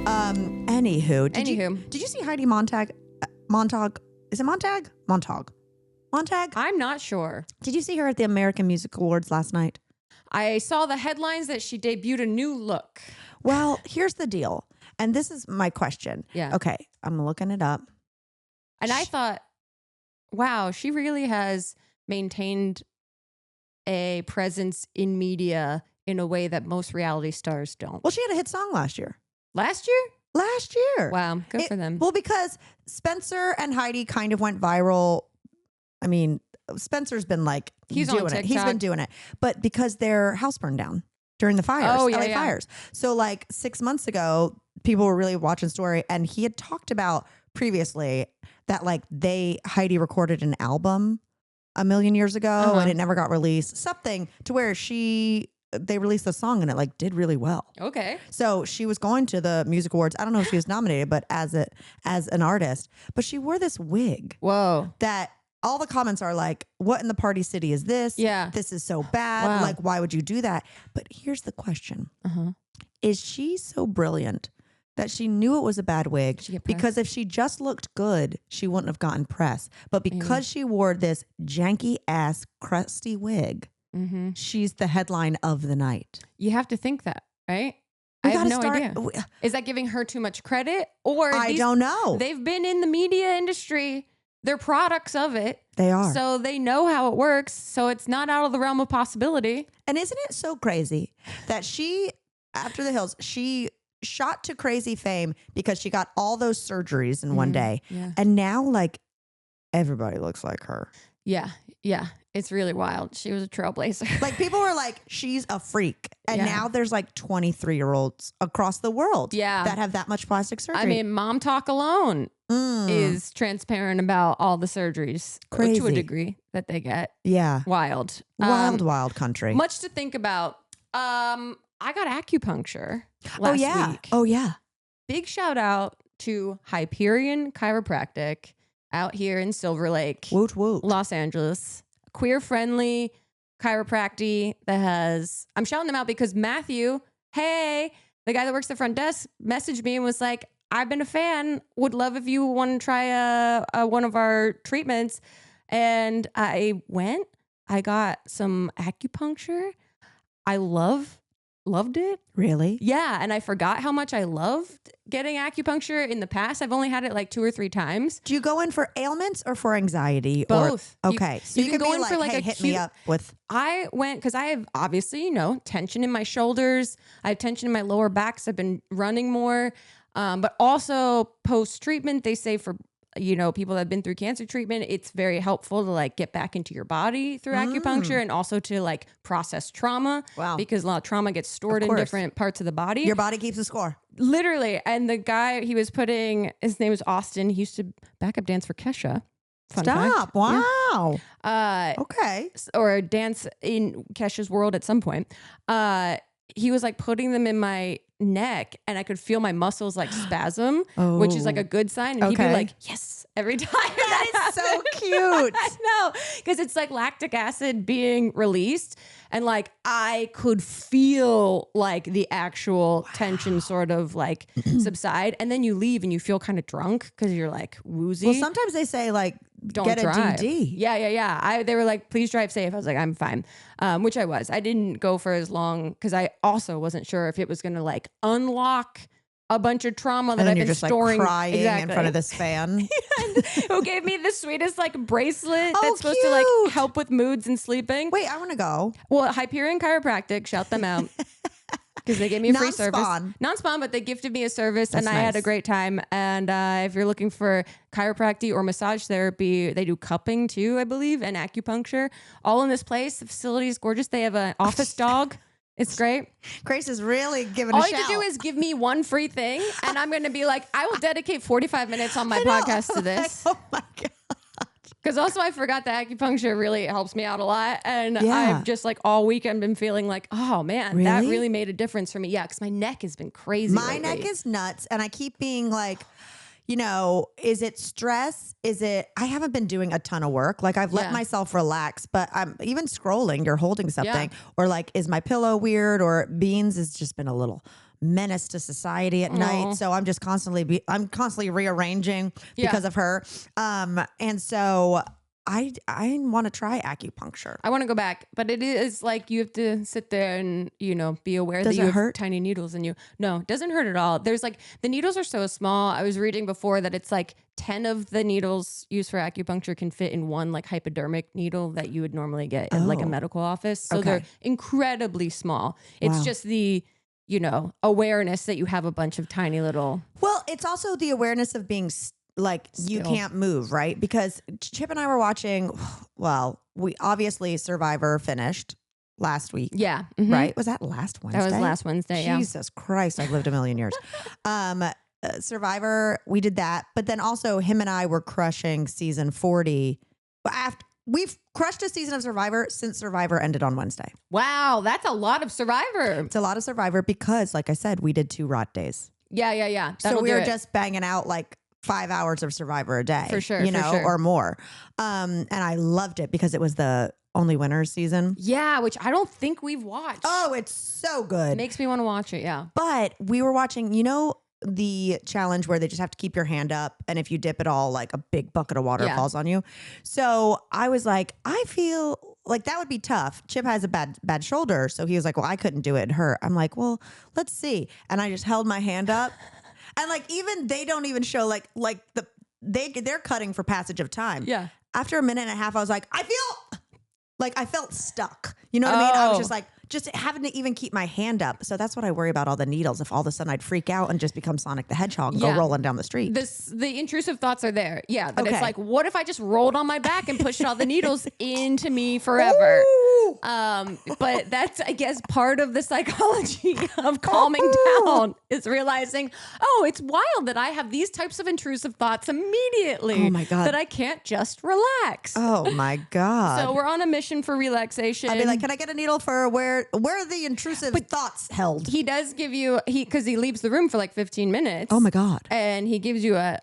Anywho, did you see Heidi Montag? Is it Montag? Montag? I'm not sure. Did you see her at the American Music Awards last night? I saw the headlines that she debuted a new look. Well, here's the deal. And this is my question. Yeah. Okay. I'm looking it up. And I thought, wow, she really has maintained a presence in media in a way that most reality stars don't. Well, she had a hit song last year. Last year? Wow. Good for them. Well, because Spencer and Heidi kind of went viral. I mean, Spencer's been like He's doing on it. TikTok. He's been doing it. But because their house burned down during the fires, LA fires. So like 6 months ago, people were really watching story, and he had talked about previously that like Heidi recorded an album a million years ago and it never got released. Something to where they released the song and it like did really well. Okay. So she was going to the music awards. I don't know if she was nominated, but as an artist, but she wore this wig. Whoa. That all the comments are like, what in the party city is this? Yeah. This is so bad. Wow. Like, why would you do that? But here's the question. Is she so brilliant that she knew it was a bad wig? Because if she just looked good, she wouldn't have gotten press. But because she wore this janky ass crusty wig, she's the headline of the night. You have to think that, right? I have no idea. Is that giving her too much credit? Or I don't know. They've been in the media industry. They're products of it. They are. So they know how it works. So it's not out of the realm of possibility. And isn't it so crazy that she, after the Hills, she shot to crazy fame because she got all those surgeries in one day. Yeah. And now like everybody looks like her. Yeah. Yeah. It's really wild. She was a trailblazer. Like people were like, she's a freak. And now there's like 23-year-olds across the world that have that much plastic surgery. I mean, Mom Talk alone is transparent about all the surgeries to a degree that they get. Yeah. Wild. Wild country. Much to think about. I got acupuncture last week. Oh, yeah. Big shout out to Hyperion Chiropractic out here in Silver Lake, woot woot, Los Angeles. Queer friendly chiropractic that has, I'm shouting them out because Matthew, the guy that works the front desk, messaged me and was like, I've been a fan, would love if you want to try one of our treatments. And I went, I got some acupuncture. I loved it. Really? Yeah. And I forgot how much I loved getting acupuncture in the past. I've only had it like 2 or 3 times. Do you go in for ailments or for anxiety? Both. Okay. So you can go in for like, hey, hit me up with. I went because I have obviously, tension in my shoulders. I have tension in my lower back. So I've been running more. But also post-treatment, they say for people that have been through cancer treatment, it's very helpful to like get back into your body through acupuncture and also to like process trauma. Wow. Because a lot of trauma gets stored in different parts of the body. Your body keeps a score. Literally. And the guy he was his name was Austin. He used to backup dance for Kesha. Fun fact. Wow. Yeah. Okay. Or dance in Kesha's world at some point. He was like putting them in my neck and I could feel my muscles like spasm, which is like a good sign. And he'd be like, yes, every time. That is so cute. I know. Because it's like lactic acid being released. And like I could feel like the actual tension sort of like subside. And then you leave and you feel kind of drunk because you're like woozy. Well, sometimes they say like, don't get drive. a DD. Yeah. They were like, please drive safe. I was like, I'm fine. Which I was. I didn't go for as long because I also wasn't sure if it was going to like unlock a bunch of trauma that I've been just storing. Like crying in front of this fan. Who gave me the sweetest like bracelet that's supposed to like help with moods and sleeping. Wait, I want to go. Well, Hyperion Chiropractic, shout them out. Because they gave me a free service. Non-spawn, but they gifted me a service. That's and I had a great time. And if you're looking for chiropractic or massage therapy, they do cupping too, I believe, and acupuncture. All in this place. The facility is gorgeous. They have an office dog. It's great. Grace is really giving All a shout. you have to do is give me one free thing. And I'm going to be like, I will dedicate 45 minutes on my podcast to this. Oh my God. Because also I forgot that acupuncture really helps me out a lot. And I've just like all weekend been feeling like, oh man, that really made a difference for me. Yeah, because my neck has been crazy My neck is nuts. And I keep being like, is it stress? I haven't been doing a ton of work. Like I've let myself relax, but I'm even scrolling, you're holding something or like, is my pillow weird? Or Beans has just been a little menace to society at night. So I'm just constantly rearranging because of her. And so I want to try acupuncture. I want to go back, but it is like you have to sit there and, be aware that you have tiny needles in you. No, it doesn't hurt at all. There's like, the needles are so small. I was reading before that it's like 10 of the needles used for acupuncture can fit in one like hypodermic needle that you would normally get in like a medical office. So they're incredibly small. It's just the awareness that you have a bunch of tiny little. Well, it's also the awareness of being like you can't move, right? Because Chip and I were watching, well, we obviously Survivor finished last week. Yeah. Right? Was that last Wednesday? That was last Wednesday, Jesus Christ, I've lived a million years. Survivor, we did that. But then also him and I were crushing season 40. We've crushed a season of Survivor since Survivor ended on Wednesday. Wow, that's a lot of Survivor. It's a lot of Survivor because, like I said, we did 2 rot days. Yeah. So we were just banging out like 5 hours of Survivor a day. For sure, or more. And I loved it because it was the Only Winners season. Yeah, which I don't think we've watched. Oh, it's so good. It makes me want to watch it, yeah. But we were watching, the challenge where they just have to keep your hand up, and if you dip at all, like a big bucket of water falls on you. So I was like, I feel like that would be tough. Chip has a bad shoulder, so he was like, well, I couldn't do it. Hurt. I'm like, well, let's see. And I just held my hand up, and like even they don't even show they're cutting for passage of time. Yeah. After a minute and a half, I was like, I felt stuck. You know what I mean? I was just like, just having to even keep my hand up. So that's what I worry about, all the needles. If all of a sudden I'd freak out and just become Sonic the Hedgehog and go rolling down the streat. The intrusive thoughts are there. Yeah. But it's like, what if I just rolled on my back and pushed all the needles into me forever? But that's, I guess, part of the psychology of calming down is realizing, it's wild that I have these types of intrusive thoughts immediately. Oh my God. That I can't just relax. Oh my God. So we're on a mission for relaxation. I'd be like, can I get a needle for where are the intrusive thoughts held? He does give you, because he leaves the room for like 15 minutes. Oh my God. And he gives you a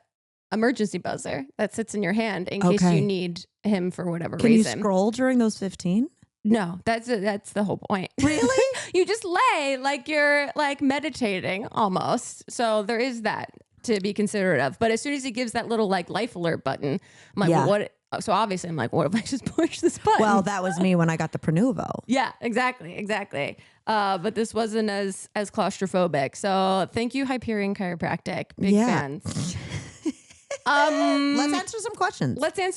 emergency buzzer that sits in your hand in case you need him for whatever reason. Can you scroll during those 15? No, that's the whole point. Really? You just lay like you're like meditating almost. So there is that to be considerate of. But as soon as he gives that little like life alert button, I'm like, well, what? So obviously I'm like, what if I just push this button? Well, that was me when I got the Prenuvo. Yeah, exactly. But this wasn't as claustrophobic. So thank you, Hyperion Chiropractic. Big fans. Let's answer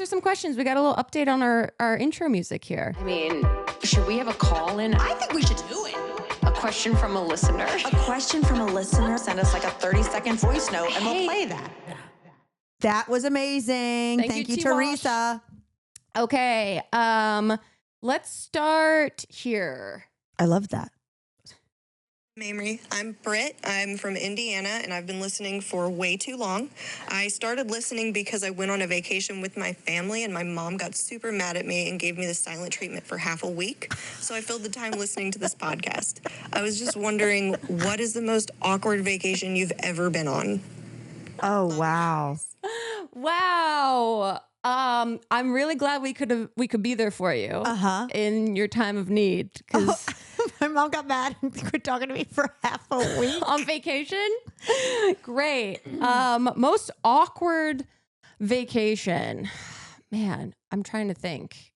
some questions. We got a little update on our intro music here. I mean, should we have a call in? I think we should do it. A question from a listener. Send us like a 30-second voice note and we'll play that. That was amazing. Thank you, Teresa. Okay. Let's start here. I love that. Mamrie, I'm Britt. I'm from Indiana, and I've been listening for way too long. I started listening because I went on a vacation with my family, and my mom got super mad at me and gave me the silent treatment for half a week. So I filled the time listening to this podcast. I was just wondering, what is the most awkward vacation you've ever been on? Oh, wow. Wow. I'm really glad we could be there for you in your time of need, because my mom got mad and quit talking to me for half a week on vacation. Great. Most awkward vacation. Man, I'm trying to think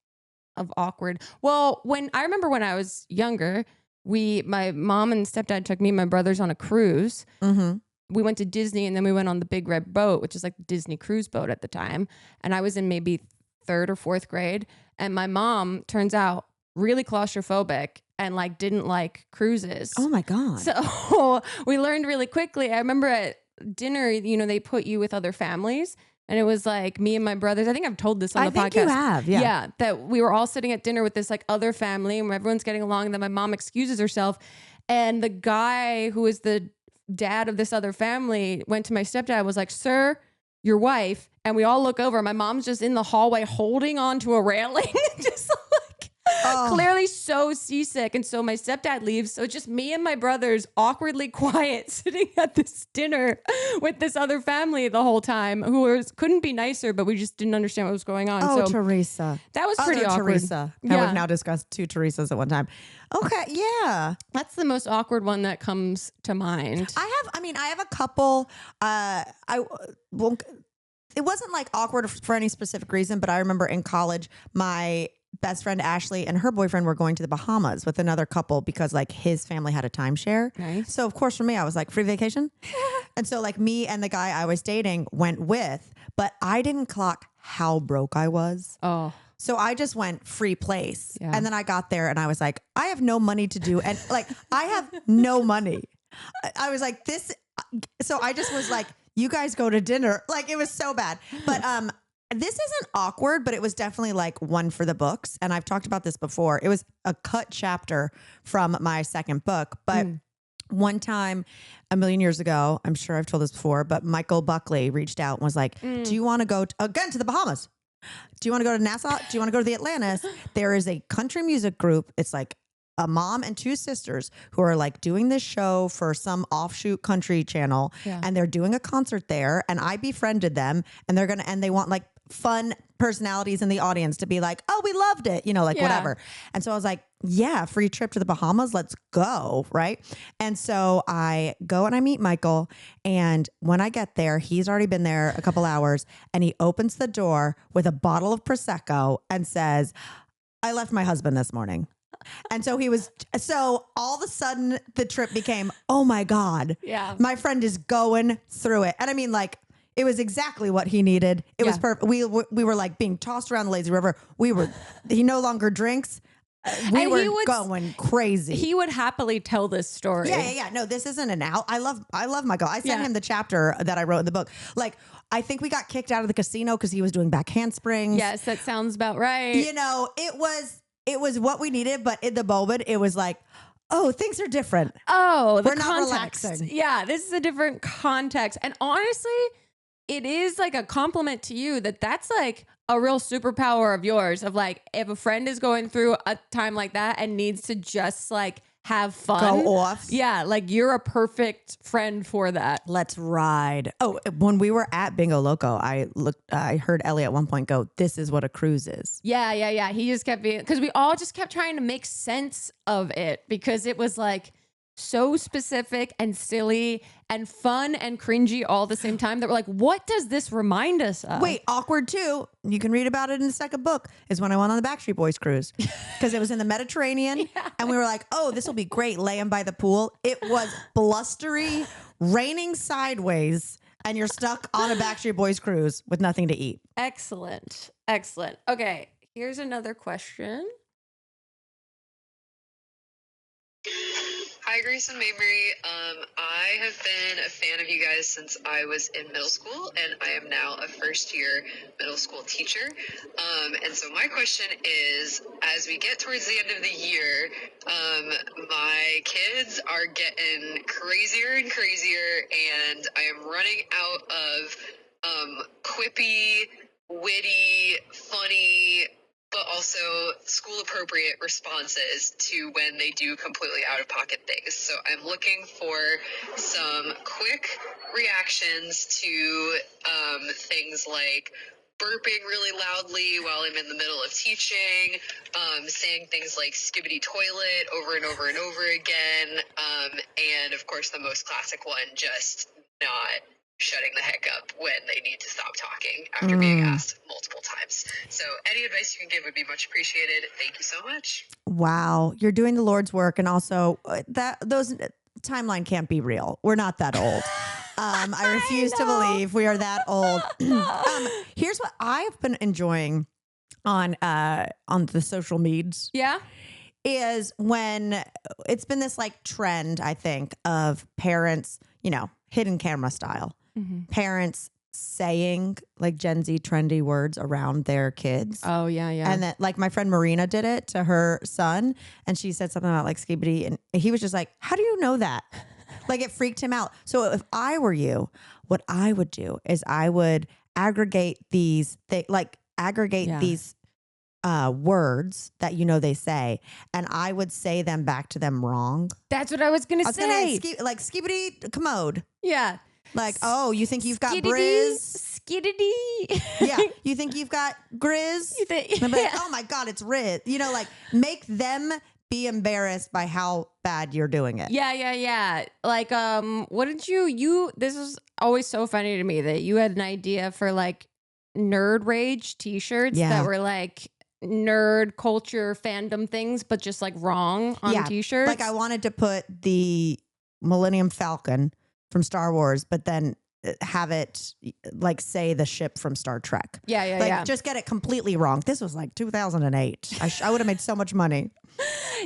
of awkward. Well, I remember when I was younger, my mom and stepdad took me and my brothers on a cruise. Mm-hmm. We went to Disney, and then we went on the Big Red Boat, which is like the Disney cruise boat at the time. And I was in maybe 3rd or 4th grade. And my mom, turns out, really claustrophobic and like didn't like cruises. Oh my God. So we learned really quickly. I remember at dinner, they put you with other families. And it was like me and my brothers. I think I've told this on the podcast. I think you have, yeah. Yeah, that we were all sitting at dinner with this like other family, and everyone's getting along. And then my mom excuses herself. And the guy who is the dad of this other family went to my stepdad, was like, sir, your wife. And we all look over. My mom's just in the hallway holding on to a railing, just like clearly so seasick. And so my stepdad leaves. So it's just me and my brothers awkwardly quiet sitting at this dinner with this other family the whole time, who couldn't be nicer, but we just didn't understand what was going on. Oh, so Teresa. That was pretty awkward. Teresa. Yeah. We've now discussed 2 Teresas at one time. Okay, yeah. That's the most awkward one that comes to mind. I have a couple. It wasn't like awkward for any specific reason, but I remember in college, my best friend Ashley and her boyfriend were going to the Bahamas with another couple because like his family had a timeshare. Nice. So of course for me, I was like, free vacation. And so like me and the guy I was dating went with, but I didn't clock how broke I was. Oh. So I just went free place. Yeah. And then I got there and I was like, I have no money to do. And like, I have no money. I was like this. So I just was like, you guys go to dinner. Like, it was so bad. But this isn't awkward, but it was definitely like one for the books. And I've talked about this before. It was a cut chapter from my second book. But one time, a million years ago, I'm sure I've told this before, but Michael Buckley reached out and was like, do you want to go again to the Bahamas? Do you want to go to Nassau? Do you want to go to the Atlantis? There is a country music group. It's like a mom and two sisters who are like doing this show for some offshoot country channel. Yeah. And they're doing a concert there. And I befriended them, and they want like fun personalities in the audience to be like, oh, we loved it, you know, like whatever. And so I was like, yeah, free trip to the Bahamas. Let's go. Right. And so I go and I meet Michael. And when I get there, he's already been there a couple hours, and he opens the door with a bottle of Prosecco and says, I left my husband this morning. And so all of a sudden the trip became, oh my God, my friend is going through it. And I mean, like, it was exactly what he needed. It was perfect. We were like being tossed around the lazy river. He no longer drinks. We were going crazy. He would happily tell this story. Yeah. No, this isn't an out. I love Michael. I sent him the chapter that I wrote in the book. Like, I think we got kicked out of the casino because he was doing back handsprings. Yes, that sounds about right. You know, it was what we needed, but in the moment, it was like, oh, things are different. Oh, we're not relaxing. Yeah, this is a different context. And honestly, it is like a compliment to you that's like a real superpower of yours, of like, if a friend is going through a time like that and needs to just like have fun. Go off. Yeah, like you're a perfect friend for that. Let's ride. Oh, when we were at Bingo Loco, I heard Ellie at one point go, this is what a cruise is. Yeah. He just kept being, because we all just kept trying to make sense of it, because it was like so specific and silly and fun and cringy all at the same time, that we're like, what does this remind us of? Wait, awkward too. You can read about it in the second book, is when I went on the Backstreet Boys cruise, because it was in the Mediterranean. And we were like, oh, this will be great, laying by the pool. It was blustery, raining sideways, and you're stuck on a Backstreet Boys cruise with nothing to eat. Excellent. Okay, here's another question. Hi, Grace and Mamrie. I have been a fan of you guys since I was in middle school, and I am now a first-year middle school teacher. And so my question is, as we get towards the end of the year, my kids are getting crazier and crazier, and I am running out of quippy, witty, funny, but also school-appropriate responses to when they do completely out-of-pocket things. So I'm looking for some quick reactions to things like burping really loudly while I'm in the middle of teaching, saying things like skibbity toilet over and over and over again, and of course the most classic one, just not shutting the heck up when they need to stop talking after being asked multiple times. So any advice you can give would be much appreciated. Thank you so much. Wow. You're doing the Lord's work. And also those timeline can't be real. We're not that old. I refuse to believe we are that old. Here's what I've been enjoying on the social medias. Yeah. Is when it's been this like trend, I think, of parents, you know, hidden camera style. Parents saying like Gen Z trendy words around their kids. Oh, yeah. And that, like, my friend Marina did it to her son, and she said something about like skibbity, and he was just like, how do you know that? Like, it freaked him out. So if I were you, what I would do is I would aggregate these words that you know they say, and I would say them back to them wrong. That's what I was going to say. Like skibbity commode. Yeah. Like, oh, you think you've got Skiddity, Briz? Skiddity. Yeah. You think you've got Grizz? And I'm like, oh my God, it's Riz. You know, like, make them be embarrassed by how bad you're doing it. Yeah. Like, what did this is always so funny to me that you had an idea for like nerd rage t-shirts that were like nerd culture fandom things, but just like wrong on t-shirts. Like, I wanted to put the Millennium Falcon from Star Wars, but then have it like say the ship from Star Trek. Yeah. Just get it completely wrong. This was like 2008. I would have made so much money.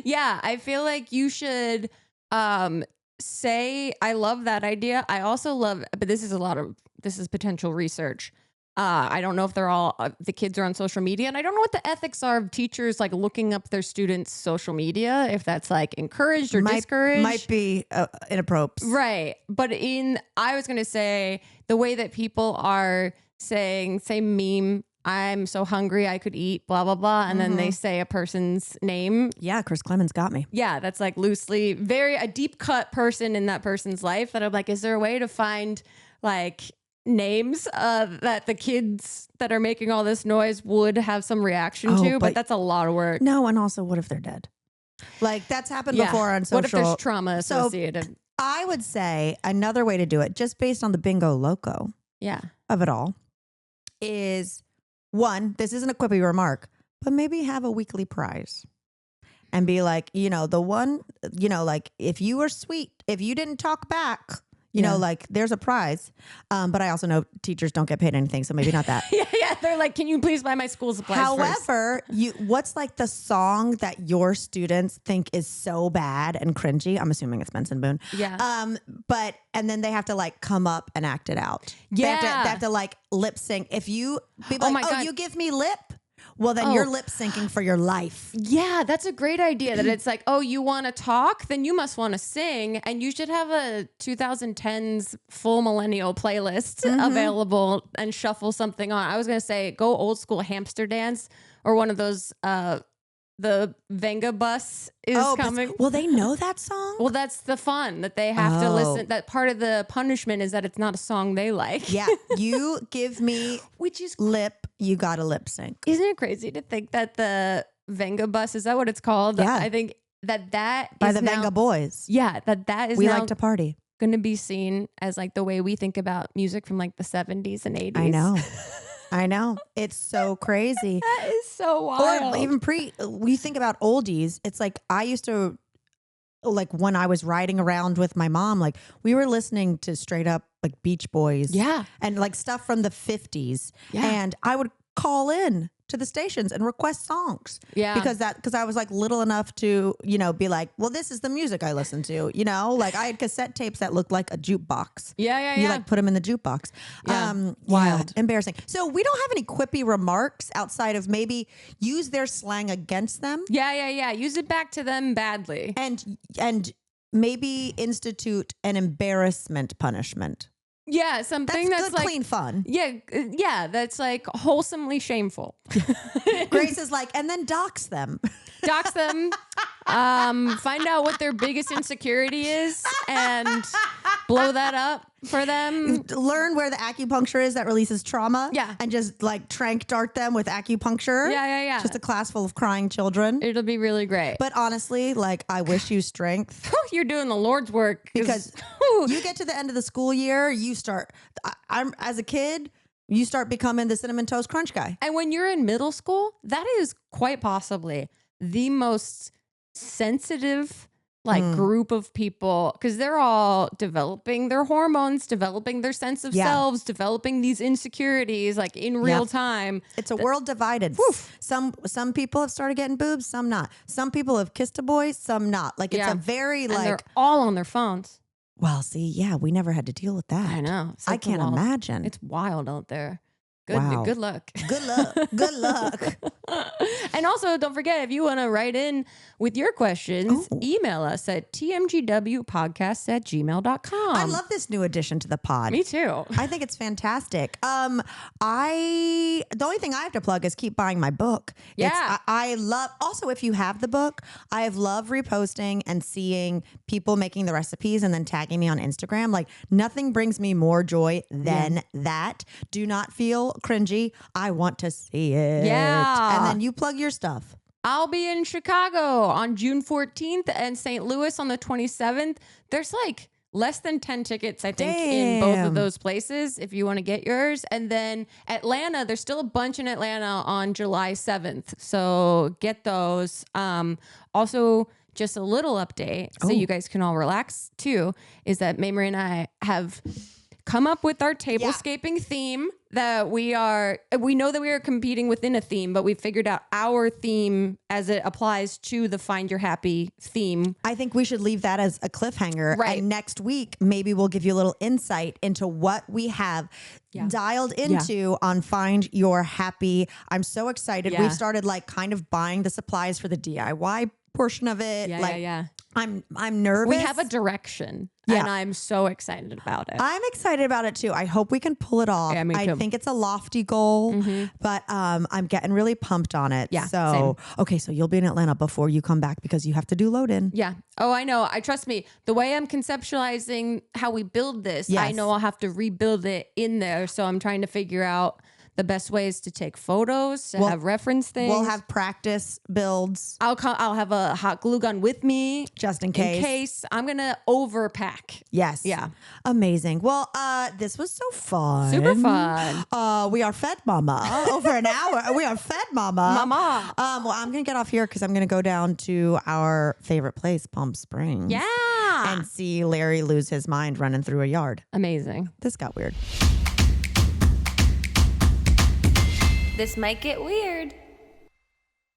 Yeah, I feel like you should say I love that idea. I also love, but this is potential research. I don't know if they're all, the kids are on social media, and I don't know what the ethics are of teachers like looking up their students' social media, if that's like encouraged or discouraged. Might be inappropriate. Right. But I was going to say the way that people are saying, say meme, I'm so hungry I could eat, blah, blah, blah. And then they say a person's name. Yeah, Chris Clemens got me. Yeah, that's like loosely, a deep cut person in that person's life that I'm like, is there a way to find like names that the kids that are making all this noise would have some reaction to? But that's a lot of work. No, and also what if they're dead? Like that's happened before on social. What if there's trauma associated? So I would say another way to do it, just based on the bingo loco of it all, is one, this isn't a quippy remark, but maybe have a weekly prize. And be like, the one, like if you were sweet, if you didn't talk back, you know, like there's a prize. But I also know teachers don't get paid anything, so maybe not that. Yeah. They're like, can you please buy my school supplies However, what's like the song that your students think is so bad and cringy? I'm assuming it's Benson Boone. Yeah. And then they have to like come up and act it out. Yeah. They have to like lip sync. If you be like, God. you give me lip. Well, then you're lip syncing for your life. Yeah, that's a great idea. That it's like, oh, you want to talk? Then you must want to sing. And you should have a 2010s full millennial playlist available and shuffle something on. I was going to say, go old school hamster dance or one of those, the Venga bus is coming. Will they know that song? Well, that's the fun that they have to listen. That part of the punishment is that it's not a song they like. Yeah, you give me lip, you got to lip sync. Isn't it crazy to think that the Venga bus, is that what it's called? Yeah. I think that by is the now, Venga Boys. Yeah, that is we now like to party. Going to be seen as like the way we think about music from like the 70s and 80s. I know. It's so crazy. That is so wild. Or even we think about oldies. It's like I used to, like when I was riding around with my mom, like we were listening to straight up like Beach Boys. Yeah. And like stuff from the 50s. Yeah. And I would call in to the stations and request songs. Yeah. Because I was like little enough to, be like, well, this is the music I listen to, like I had cassette tapes that looked like a jukebox. Yeah. You like put them in the jukebox. Yeah. Wild. Yeah, embarrassing. So we don't have any quippy remarks outside of maybe use their slang against them. Yeah. Use it back to them badly. And maybe institute an embarrassment punishment. Yeah, something that's good, like clean fun. Yeah, that's like wholesomely shameful. Grace is like, and then dox them. Dox them. Find out what their biggest insecurity is and blow that up for them. Learn where the acupuncture is that releases trauma. Yeah. And just like trank dart them with acupuncture. Yeah. Just a class full of crying children. It'll be really great. But honestly, like I wish you strength. You're doing the Lord's work. Because you get to the end of the school year, you start, I'm as a kid, you start becoming the Cinnamon Toast Crunch guy. And when you're in middle school, that is quite possibly the most sensitive group of people, because they're all developing their hormones, developing their sense of selves, developing these insecurities like in real time. It's a world divided. Some people have started getting boobs, some not. Some people have kissed a boy, some not. Like it's a very and they're all on their phones. Well, see, we never had to deal with that. I know. I can't imagine. It's wild out there. Good luck. Good luck. Good luck. And also, don't forget, if you want to write in with your questions, email us at tmgwpodcasts@gmail.com. I love this new addition to the pod. Me too. I think it's fantastic. The only thing I have to plug is keep buying my book. Yeah. I love, also if you have the book, I have loved reposting and seeing people making the recipes and then tagging me on Instagram. Like nothing brings me more joy than that. Do not feel cringy. I want to see it. Yeah. And then you plug your stuff. I'll be in Chicago on June 14th and St. Louis on the 27th. There's like less than 10 tickets, I think, in both of those places if you want to get yours. And then Atlanta, there's still a bunch in Atlanta on July 7th. So get those. Also, just a little update so you guys can all relax too, is that Mamrie and I have come up with our tablescaping theme that we know that we are competing within a theme, but we figured out our theme as it applies to the Find Your Happy theme. I think we should leave that as a cliffhanger. Right. And next week, maybe we'll give you a little insight into what we have dialed into on Find Your Happy. I'm so excited. We've started like kind of buying the supplies for the DIY portion of it. I'm nervous. We have a direction, and I'm so excited about it. I'm excited about it too. I hope we can pull it off. Yeah, me I too. think it's a lofty goal, but I'm getting really pumped on it. Yeah, So, okay, so you'll be in Atlanta before you come back because you have to do load in. Yeah. Oh, I know. Trust me. The way I'm conceptualizing how we build this, I know I'll have to rebuild it in there. So I'm trying to figure out the best ways to take photos, to have reference things. We'll have practice builds. I'll have a hot glue gun with me just in case. In case I'm gonna overpack. Yes. Yeah. Amazing. Well, this was so fun. Super fun. We are fed, Mama. Over an hour. We are fed, Mama. Mama. Well, I'm gonna get off here because I'm gonna go down to our favorite place, Palm Springs. Yeah. And see Larry lose his mind running through a yard. Amazing. This got weird. This might get weird.